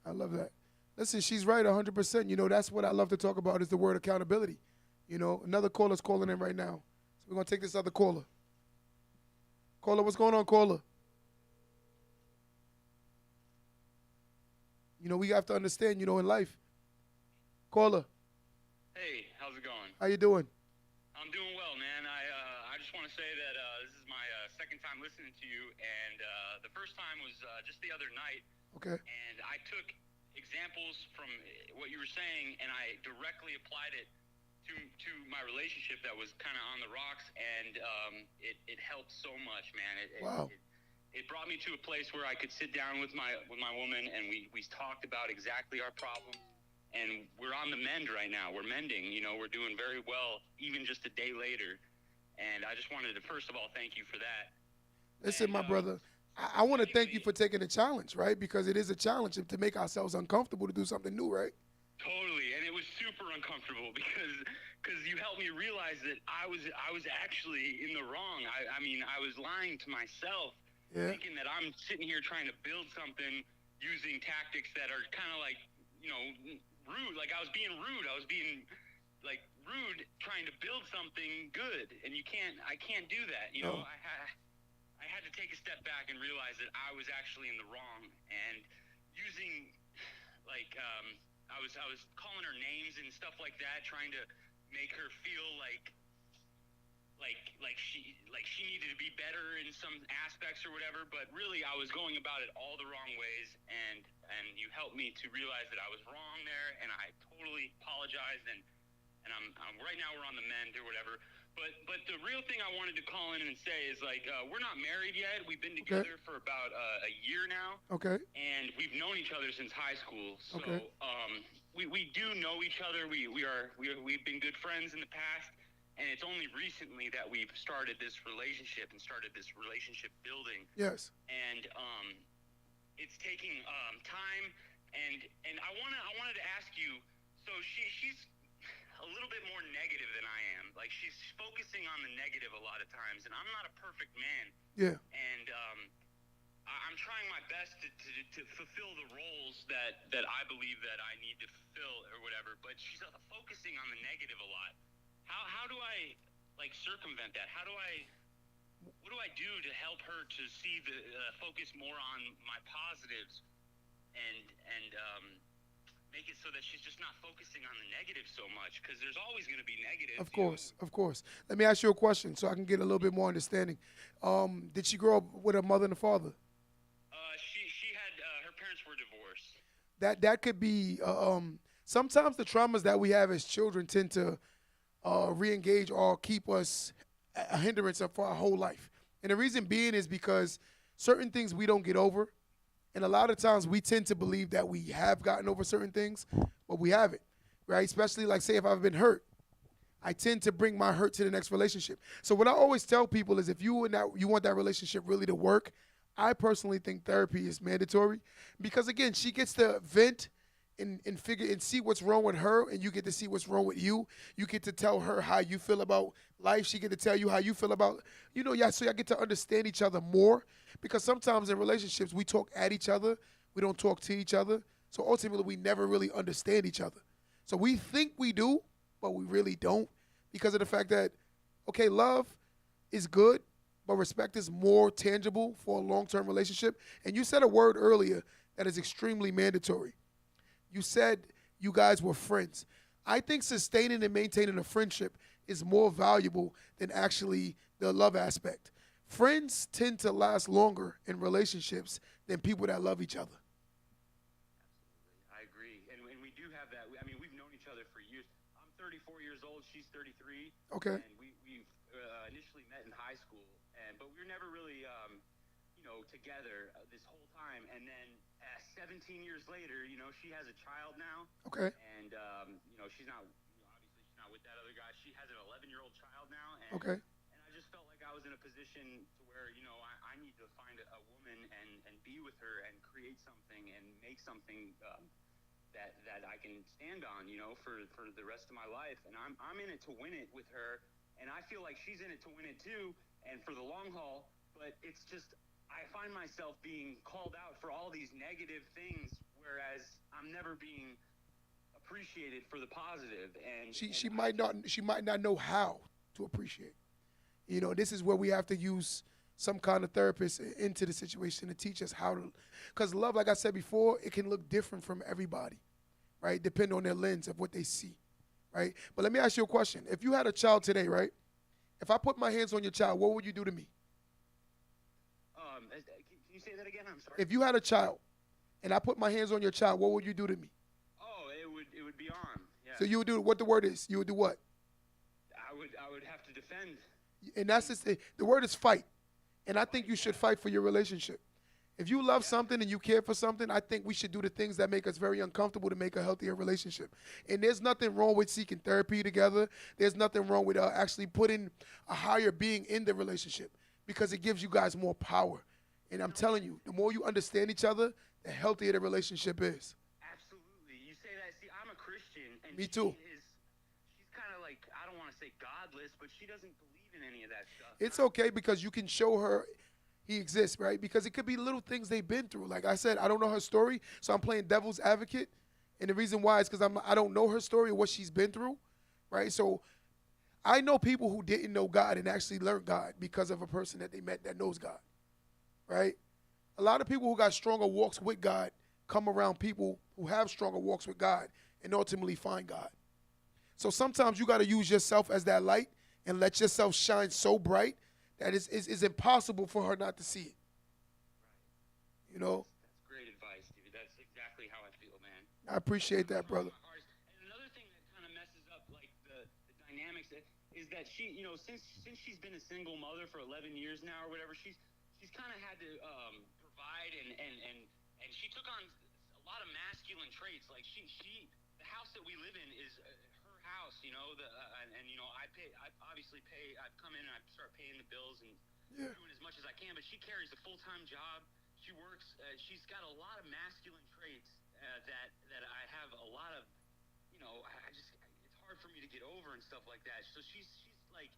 I love that. Listen, she's right 100%. You know, that's what I love to talk about is the word accountability. You know, another caller's calling in right now. So we're going to take this other caller. Caller, what's going on, caller? You know, we have to understand, you know, in life. Caller, Hey, how's it going? how you doing? I'm doing well, man. I just want to say that this is my second time listening to you, and the first time was just the other night, Okay. and I took examples from what you were saying, and I directly applied it to my relationship that was kind of on the rocks, and it helped so much, man. Wow. It brought me to a place where I could sit down with my woman, and we talked about exactly our problems. And we're on the mend right now. We're mending, you know, we're doing very well, even just a day later. And I just wanted to, first of all, thank you for that. Listen, And, my brother, I want to thank you for taking the challenge, right? Because it is a challenge to make ourselves uncomfortable to do something new, right? Totally. And it was super uncomfortable because you helped me realize that I was actually in the wrong. I mean, I was lying to myself, thinking that I'm sitting here trying to build something using tactics that are kind of like, you know, rude. Like I was being rude. I was being like rude trying to build something good, and I can't do that. You know, I had to take a step back and realize that I was actually in the wrong, and using like I was calling her names and stuff like that, trying to make her feel like she needed to be better in some aspects or whatever, but really I was going about it all the wrong ways, and you helped me to realize that I was wrong there, and I totally apologized, and I'm right now we're on the mend or whatever. But the real thing I wanted to call in and say is like we're not married yet. We've been together for about a year now. Okay. And we've known each other since high school. So Okay. we do know each other. We've been good friends in the past. And it's only recently that we've started this relationship and started this relationship building. Yes. And it's taking time. And I wanted to ask you. So she's a little bit more negative than I am. Like she's focusing on the negative a lot of times, and I'm not a perfect man. Yeah. And I'm trying my best to fulfill the roles that I believe that I need to fulfill or whatever. But she's focusing on the negative a lot. How do I like circumvent that? What do I do to help her to see the focus more on my positives and make it so that she's just not focusing on the negative so much, because there's always going to be negatives. Of course. Let me ask you a question so I can get a little bit more understanding. Did she grow up with a mother and a father? She had her parents were divorced. That could be sometimes the traumas that we have as children tend to re-engage or keep us a hindrance for our whole life. And the reason being is because certain things we don't get over. And a lot of times we tend to believe that we have gotten over certain things, but we haven't, right? Especially like say if I've been hurt, I tend to bring my hurt to the next relationship. So what I always tell people is if you want that relationship really to work, I personally think therapy is mandatory because again, she gets to vent and figure and see what's wrong with her, and you get to see what's wrong with you. You get to tell her how you feel about life. She get to tell you how you feel about, so y'all get to understand each other more. Because sometimes in relationships, we talk at each other. We don't talk to each other. So ultimately, we never really understand each other. So we think we do, but we really don't because of the fact that, okay, love is good, but respect is more tangible for a long-term relationship. And you said a word earlier that is extremely mandatory. You said you guys were friends. I think sustaining and maintaining a friendship is more valuable than actually the love aspect. Friends tend to last longer in relationships than people that love each other. Absolutely. I agree. And we do have that. I mean, we've known each other for years. I'm 34 years old. She's 33. Okay. And we've initially met in high school. But we were never really, together this whole time. And then 17 years later, she has a child now. Okay. And, she's not, obviously she's not with that other guy. She has an 11-year-old child now. And, Okay. And I just felt like I I was in a position to where, you know, I need to find a woman and be with her and create something and make something that I can stand on, you know, for the rest of my life. And I'm in it to win it with her, and I feel like she's in it to win it too, and for the long haul. But it's just, I find myself being called out for all these negative things, whereas I'm never being appreciated for the positive. And she might not know how to appreciate. You know, this is where we have to use some kind of therapist into the situation to teach us how to, because love, like I said before, it can look different from everybody, right? Depending on their lens of what they see, right? But let me ask you a question. If you had a child today, right? If I put my hands on your child, what would you do to me? Can you say that again? I'm sorry. If you had a child and I put my hands on your child, what would you do to me? Oh, it would be on. Yeah. So you would do what the word is. You would do what? I would have to defend. And that's just the word is fight. And I think you should fight for your relationship. If you love something and you care for something, I think we should do the things that make us very uncomfortable to make a healthier relationship. And there's nothing wrong with seeking therapy together. There's nothing wrong with actually putting a higher being in the relationship because it gives you guys more power. And I'm telling you, the more you understand each other, the healthier the relationship is. Absolutely. You say that. See, I'm a Christian. And Me too. She's kind of like, I don't want to say godless, but she doesn't believe in any of that stuff. It's okay because you can show her he exists, right? Because it could be little things they've been through. Like I said, I don't know her story, so I'm playing devil's advocate. And the reason why is because I don't know her story or what she's been through, right? So I know people who didn't know God and actually learned God because of a person that they met that knows God, right? A lot of people who got stronger walks with God come around people who have stronger walks with God and ultimately find God. So sometimes you got to use yourself as that light and let yourself shine so bright that it's impossible for her not to see it. You know? That's great advice, dude. That's exactly how I feel, man. I appreciate that, brother. And another thing that kind of messes up, like, the dynamics is that she, you know, since she's been a single mother for 11 years now or whatever, she's kind of had to provide and she took on a lot of masculine traits. Like, the house that we live in is her house, you know, and you know, I obviously pay, I've come in and I start paying the bills and doing as much as I can, but she carries a full-time job. She works, she's got a lot of masculine traits that I have a lot of, you know, it's hard for me to get over and stuff like that. So she's like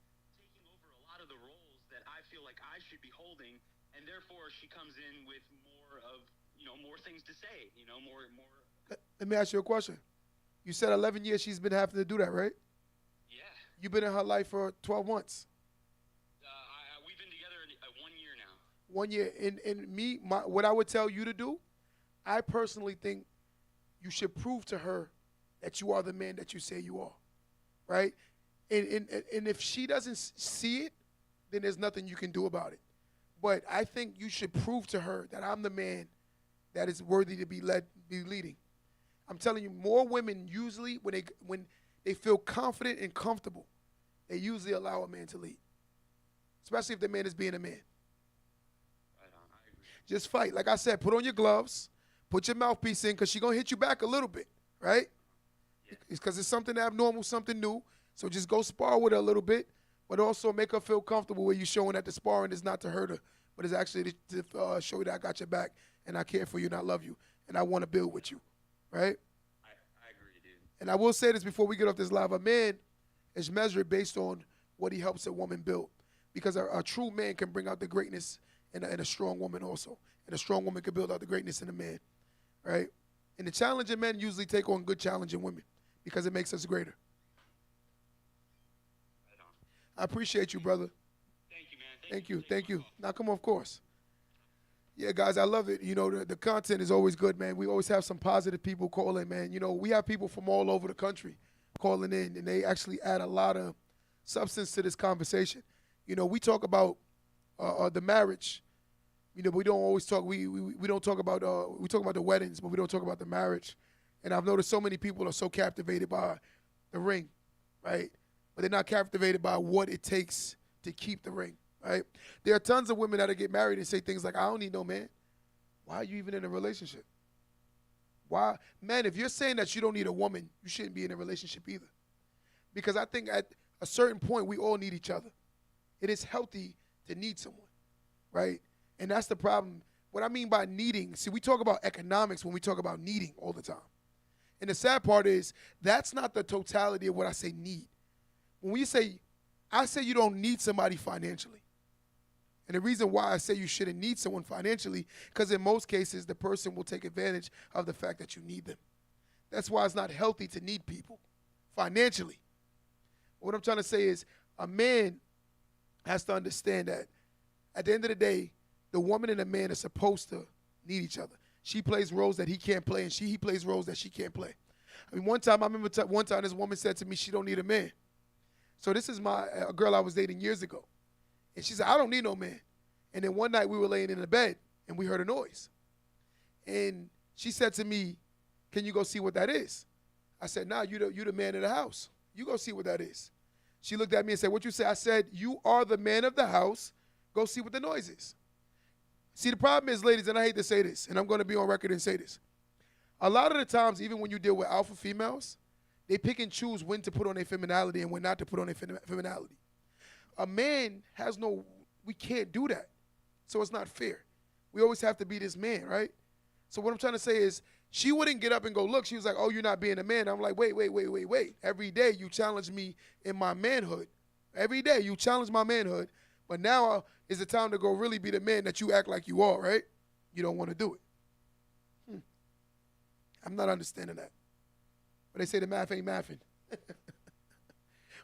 taking over a lot of the roles that I feel like I should be holding, and therefore she comes in with more of, you know, more things to say, you know, more. Let me ask you a question. You said 11 years she's been having to do that, right? Yeah. You've been in her life for 12 months. We've been together 1 year now. 1 year. And me, what I would tell you to do, I personally think you should prove to her that you are the man that you say you are, right? And if she doesn't see it, then there's nothing you can do about it. But I think you should prove to her that I'm the man that is worthy to be leading. I'm telling you, more women usually, when they feel confident and comfortable, they usually allow a man to lead, especially if the man is being a man. Right on, I agree. Just fight. Like I said, put on your gloves, put your mouthpiece in, because she's going to hit you back a little bit, right? Yeah. Because it's something abnormal, something new. So just go spar with her a little bit, but also make her feel comfortable where you're showing that the sparring is not to hurt her, but it's actually to show you that I got your back and I care for you and I love you and I want to build with you, right? I agree, dude. And I will say this before we get off this live. A man is measured based on what he helps a woman build, because a true man can bring out the greatness in a strong woman also, and a strong woman can build out the greatness in a man, right? And the challenging men usually take on good challenging women because it makes us greater. Right on. I appreciate you, brother. Thank you, man. Thank you. Now, come on, of course. Yeah, guys, I love it. You know, the content is always good, man. We always have some positive people calling, man. You know, we have people from all over the country calling in, and they actually add a lot of substance to this conversation. You know, we talk about the marriage. You know, we don't always talk. We don't talk about we talk about the weddings, but we don't talk about the marriage. And I've noticed so many people are so captivated by the ring, right? But they're not captivated by what it takes to keep the ring. Right? There are tons of women that get married and say things like, I don't need no man. Why are you even in a relationship? Why? Man, if you're saying that you don't need a woman, you shouldn't be in a relationship either. Because I think at a certain point, we all need each other. It is healthy to need someone, right? And that's the problem. What I mean by needing, see, we talk about economics when we talk about needing all the time. And the sad part is that's not the totality of what I say need. When we say, I say you don't need somebody financially. And the reason why I say you shouldn't need someone financially, because in most cases, the person will take advantage of the fact that you need them. That's why it's not healthy to need people financially. What I'm trying to say is a man has to understand that at the end of the day, the woman and the man are supposed to need each other. She plays roles that he can't play, and he plays roles that she can't play. I mean, one time, I remember one time this woman said to me, she don't need a man. So this is a girl I was dating years ago. And she said, I don't need no man. And then one night we were laying in the bed, and we heard a noise. And she said to me, can you go see what that is? I said, nah, you the man of the house. You go see what that is. She looked at me and said, what you say? I said, you are the man of the house. Go see what the noise is. See, the problem is, ladies, and I hate to say this, and I'm going to be on record and say this. A lot of the times, even when you deal with alpha females, they pick and choose when to put on their femininity and when not to put on their femininity. A man has we can't do that. So it's not fair. We always have to be this man, right? So what I'm trying to say is, she wouldn't get up and go, look, she was like, oh, you're not being a man. I'm like, wait. Every day you challenge me in my manhood. Every day you challenge my manhood. But now is the time to go really be the man that you act like you are, right? You don't want to do it. I'm not understanding that. But they say the math ain't mathing.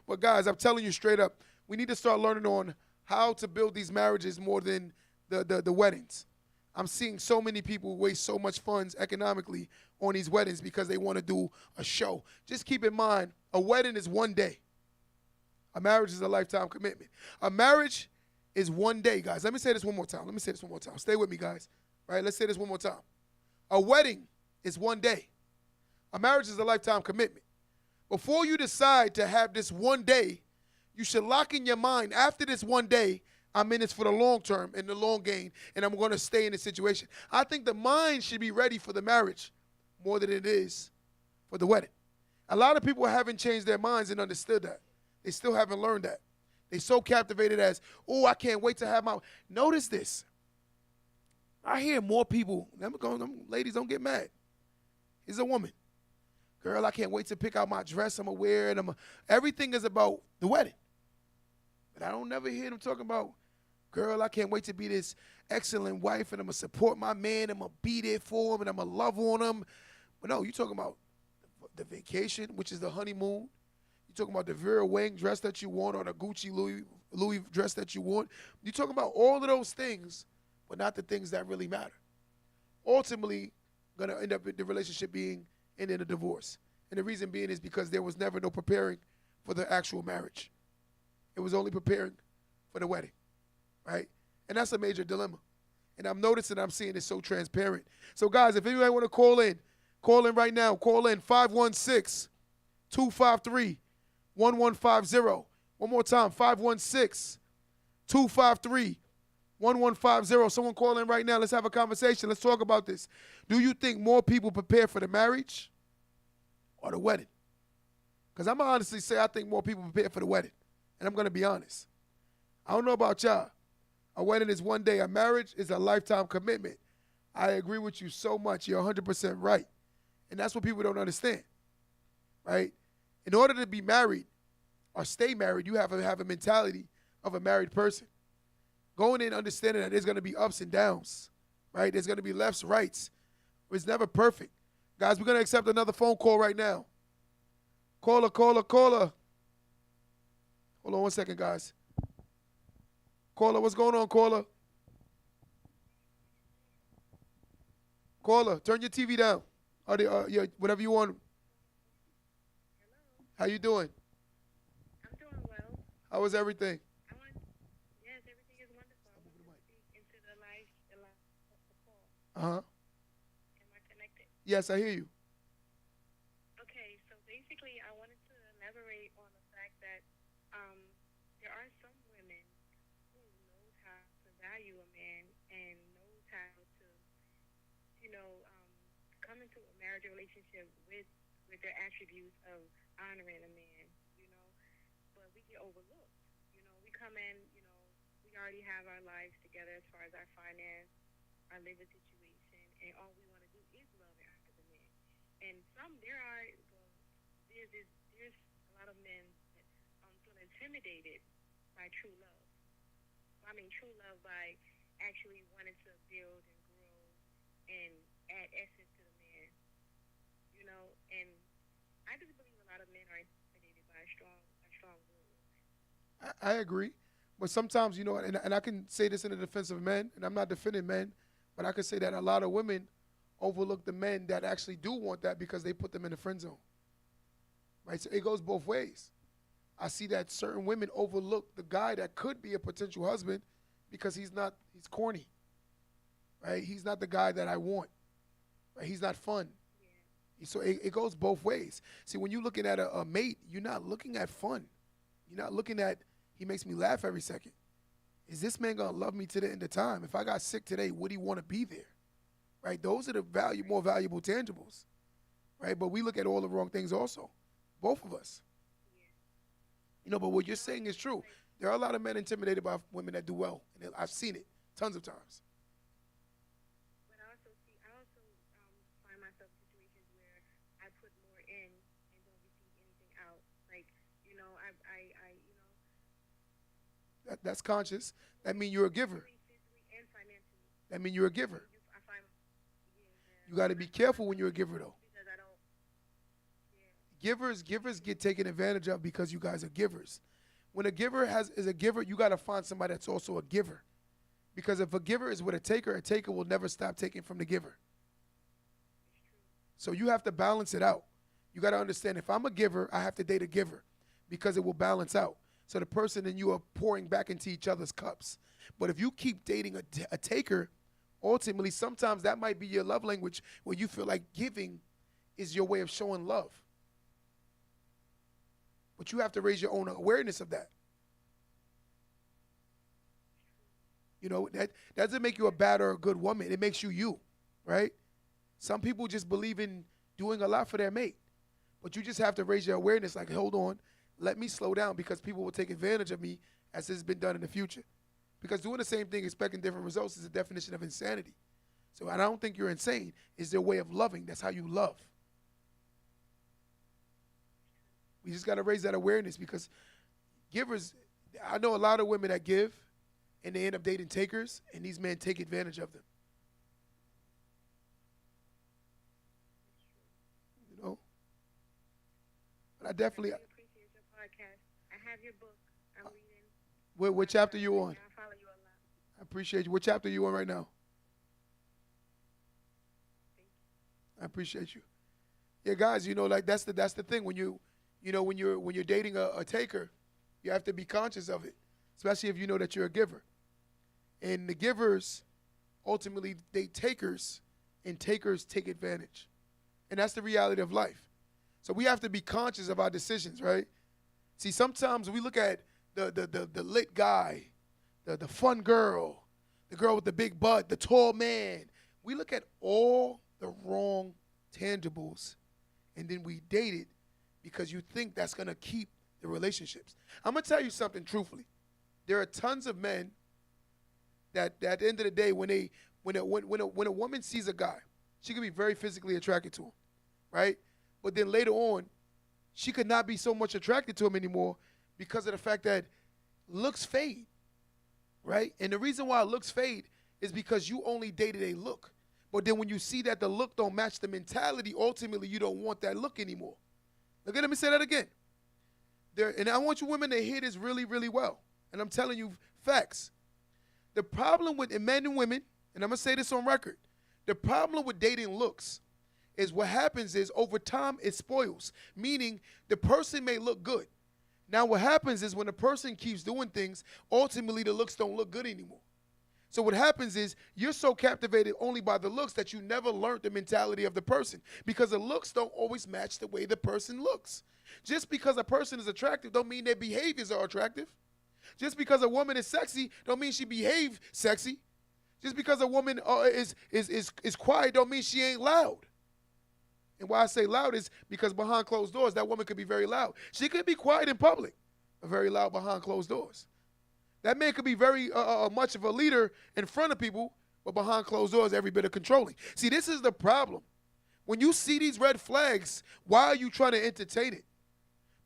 But guys, I'm telling you straight up, we need to start learning on how to build these marriages more than the weddings. I'm seeing so many people waste so much funds economically on these weddings because they want to do a show. Just keep in mind, a wedding is one day. A marriage is a lifetime commitment. A marriage is one day, guys. Let me say this one more time. Stay with me, guys. Right? Let's say this one more time. A wedding is one day. A marriage is a lifetime commitment. Before you decide to have this one day, you should lock in your mind, after this one day, I'm in this for the long term and the long game, and I'm going to stay in this situation. I think the mind should be ready for the marriage more than it is for the wedding. A lot of people haven't changed their minds and understood that. They still haven't learned that. They're so captivated as, oh, I can't wait to have my... Notice this. I hear more people, ladies, don't get mad. Here's a woman. Girl, I can't wait to pick out my dress I'm going to wear. And everything is about the wedding. But I don't never hear them talking about, girl, I can't wait to be this excellent wife, and I'm going to support my man, I'm going to be there for him, and I'm going to love on him. But no, you're talking about the vacation, which is the honeymoon. You're talking about the Vera Wang dress that you want or the Gucci Louis dress that you want. You're talking about all of those things, but not the things that really matter. Ultimately, going to end up in the relationship being in a divorce. And the reason being is because there was never no preparing for the actual marriage. It was only preparing for the wedding, right? And that's a major dilemma. And I'm noticing, I'm seeing it so transparent. So, guys, if anybody want to call in right now. Call in 516-253-1150. One more time, 516-253-1150. Someone call in right now. Let's have a conversation. Let's talk about this. Do you think more people prepare for the marriage or the wedding? Because I'm going to honestly say I think more people prepare for the wedding. And I'm going to be honest. I don't know about y'all. A wedding is one day. A marriage is a lifetime commitment. I agree with you so much. You're 100% right. And that's what people don't understand, right? In order to be married or stay married, you have to have a mentality of a married person. Going in understanding that there's going to be ups and downs, right? There's going to be lefts, rights. It's never perfect. Guys, we're going to accept another phone call right now. Caller. Hold on one second, guys. Caller, what's going on, caller? Caller, turn your TV down. Or whatever you want. Hello. How you doing? I'm doing well. How was everything? Yes, everything is wonderful. I want to speak into the live call. Uh-huh. Am I connected? Yes, I hear you. Okay, so basically I wanted to elaborate on the fact that there are some women who knows how to value a man and knows how to, come into a marriage relationship with their attributes of honoring a man, but we get overlooked. We come in, we we already have our lives together as far as our finance, our living situation, and all we want to do is love as a man. And there's a lot of men that feel intimidated by true love. I mean, true love by actually wanting to build and grow and add essence to the man, you know. And I just believe a lot of men are intimidated by a strong woman. I agree. But sometimes, you know, and I can say this in the defense of men, and I'm not defending men, but I can say that a lot of women overlook the men that actually do want that because they put them in the friend zone. Right? So it goes both ways. I see that certain women overlook the guy that could be a potential husband because he's corny. Right? He's not the guy that I want. Right? He's not fun. Yeah. So it goes both ways. See, when you're looking at a mate, you're not looking at fun. You're not looking at, he makes me laugh every second. Is this man going to love me to the end of time? If I got sick today, would he want to be there? Right? Those are the more valuable tangibles. Right? But we look at all the wrong things also. Both of us. You know, but what you're saying is true. There are a lot of men intimidated by women that do well. And I've seen it tons of times. But I also find myself in situations where I put more in and don't receive anything out. Like, you know, That's conscious. That means you're a giver. Physically and financially. That means you're a giver. I find, You got to be careful when you're a giver, though. because I don't. Givers get taken advantage of because you guys are givers. When a giver is a giver, you got to find somebody that's also a giver. Because if a giver is with a taker will never stop taking from the giver. So you have to balance it out. You got to understand, if I'm a giver, I have to date a giver because it will balance out. So the person and you are pouring back into each other's cups. But if you keep dating a taker, ultimately, sometimes that might be your love language where you feel like giving is your way of showing love. But you have to raise your own awareness of that. You know, that doesn't make you a bad or a good woman. It makes you you, right? Some people just believe in doing a lot for their mate. But you just have to raise your awareness like, hold on, let me slow down because people will take advantage of me as has been done in the future. Because doing the same thing, expecting different results is a definition of insanity. So I don't think you're insane. It's their way of loving. That's how you love. We just got to raise that awareness because givers, I know a lot of women that give and they end up dating takers, and these men take advantage of them. You know? But I definitely appreciate your podcast. I have your book. I'm reading. What chapter you on? I follow you a lot. I appreciate you. What chapter you on right now? I appreciate you. Yeah, guys, you know, like that's the thing when when you're dating a taker, you have to be conscious of it, especially if you know that you're a giver. And the givers ultimately date takers, and takers take advantage. And that's the reality of life. So we have to be conscious of our decisions, right? See, sometimes we look at the lit guy, the fun girl, the girl with the big butt, the tall man. We look at all the wrong tangibles, and then we date it because you think that's going to keep the relationships. I'm going to tell you something truthfully. There are tons of men that at the end of the day, when a woman sees a guy, she can be very physically attracted to him, right? But then later on, she could not be so much attracted to him anymore because of the fact that looks fade, right? And the reason why looks fade is because you only dated a look. But then when you see that the look don't match the mentality, ultimately you don't want that look anymore. Okay, let me say that again. And I want you women to hear this really, really well. And I'm telling you facts. The problem with men and women, and I'm going to say this on record, the problem with dating looks is what happens is over time it spoils, meaning the person may look good. Now what happens is when a person keeps doing things, ultimately the looks don't look good anymore. So what happens is you're so captivated only by the looks that you never learned the mentality of the person because the looks don't always match the way the person looks. Just because a person is attractive don't mean their behaviors are attractive. Just because a woman is sexy don't mean she behaves sexy. Just because a woman is quiet don't mean she ain't loud. And why I say loud is because behind closed doors, that woman could be very loud. She could be quiet in public, but very loud behind closed doors. That man could be very much of a leader in front of people, but behind closed doors, every bit of controlling. See, this is the problem. When you see these red flags, why are you trying to entertain it?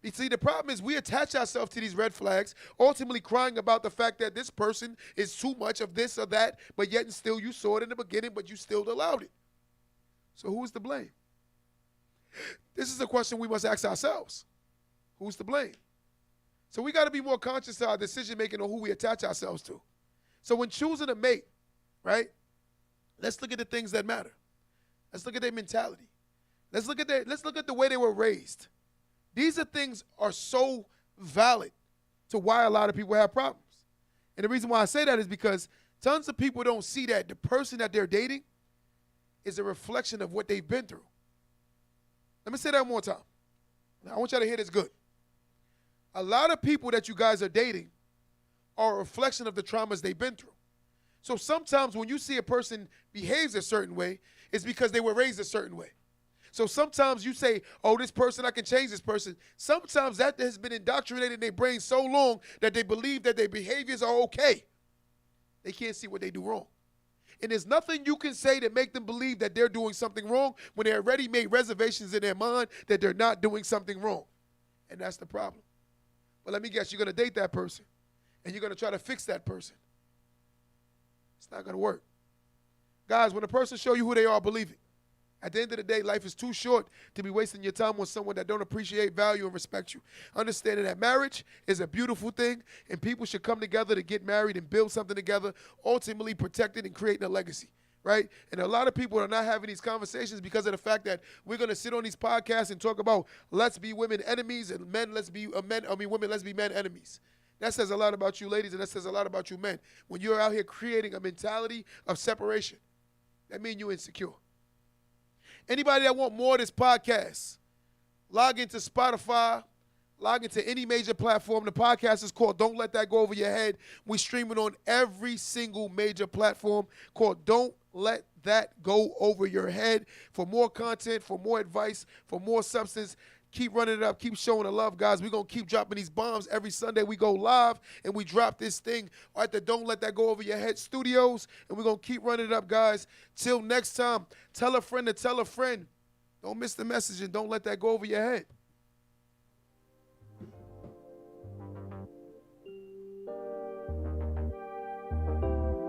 You see, the problem is we attach ourselves to these red flags, ultimately crying about the fact that this person is too much of this or that, but yet and still you saw it in the beginning, but you still allowed it. So who's to blame? This is a question we must ask ourselves. Who's to blame? So we got to be more conscious of our decision-making on who we attach ourselves to. So when choosing a mate, right, let's look at the things that matter. Let's look at their mentality. Let's look at the way they were raised. These are things are so valid to why a lot of people have problems. And the reason why I say that is because tons of people don't see that the person that they're dating is a reflection of what they've been through. Let me say that one more time. Now, I want y'all to hear this good. A lot of people that you guys are dating are a reflection of the traumas they've been through. So sometimes when you see a person behaves a certain way, it's because they were raised a certain way. So sometimes you say, oh, this person, I can change this person. Sometimes that has been indoctrinated in their brain so long that they believe that their behaviors are okay. They can't see what they do wrong. And there's nothing you can say to make them believe that they're doing something wrong when they already made reservations in their mind that they're not doing something wrong. And that's the problem. But let me guess, you're going to date that person, and you're going to try to fix that person. It's not going to work. Guys, when a person show you who they are, believe it. At the end of the day, life is too short to be wasting your time on someone that don't appreciate, value, and respect you. Understanding that marriage is a beautiful thing, and people should come together to get married and build something together, ultimately protecting and creating a legacy, right? And a lot of people are not having these conversations because of the fact that we're going to sit on these podcasts and talk about let's be women enemies and women, let's be men enemies. That says a lot about you ladies, and that says a lot about you men. When you're out here creating a mentality of separation, that means you're insecure. Anybody that want more of this podcast, log into Spotify, log into any major platform. The podcast is called Don't Let That Go Over Your Head. We stream it on every single major platform called Don't Let That Go Over Your Head. For more content, for more advice, for more substance, keep running it up. Keep showing the love, guys. We're going to keep dropping these bombs. Every Sunday we go live, and we drop this thing at the Don't Let That Go Over Your Head studios, and we're going to keep running it up, guys. Till next time, tell a friend to tell a friend. Don't miss the message, and don't let that go over your head.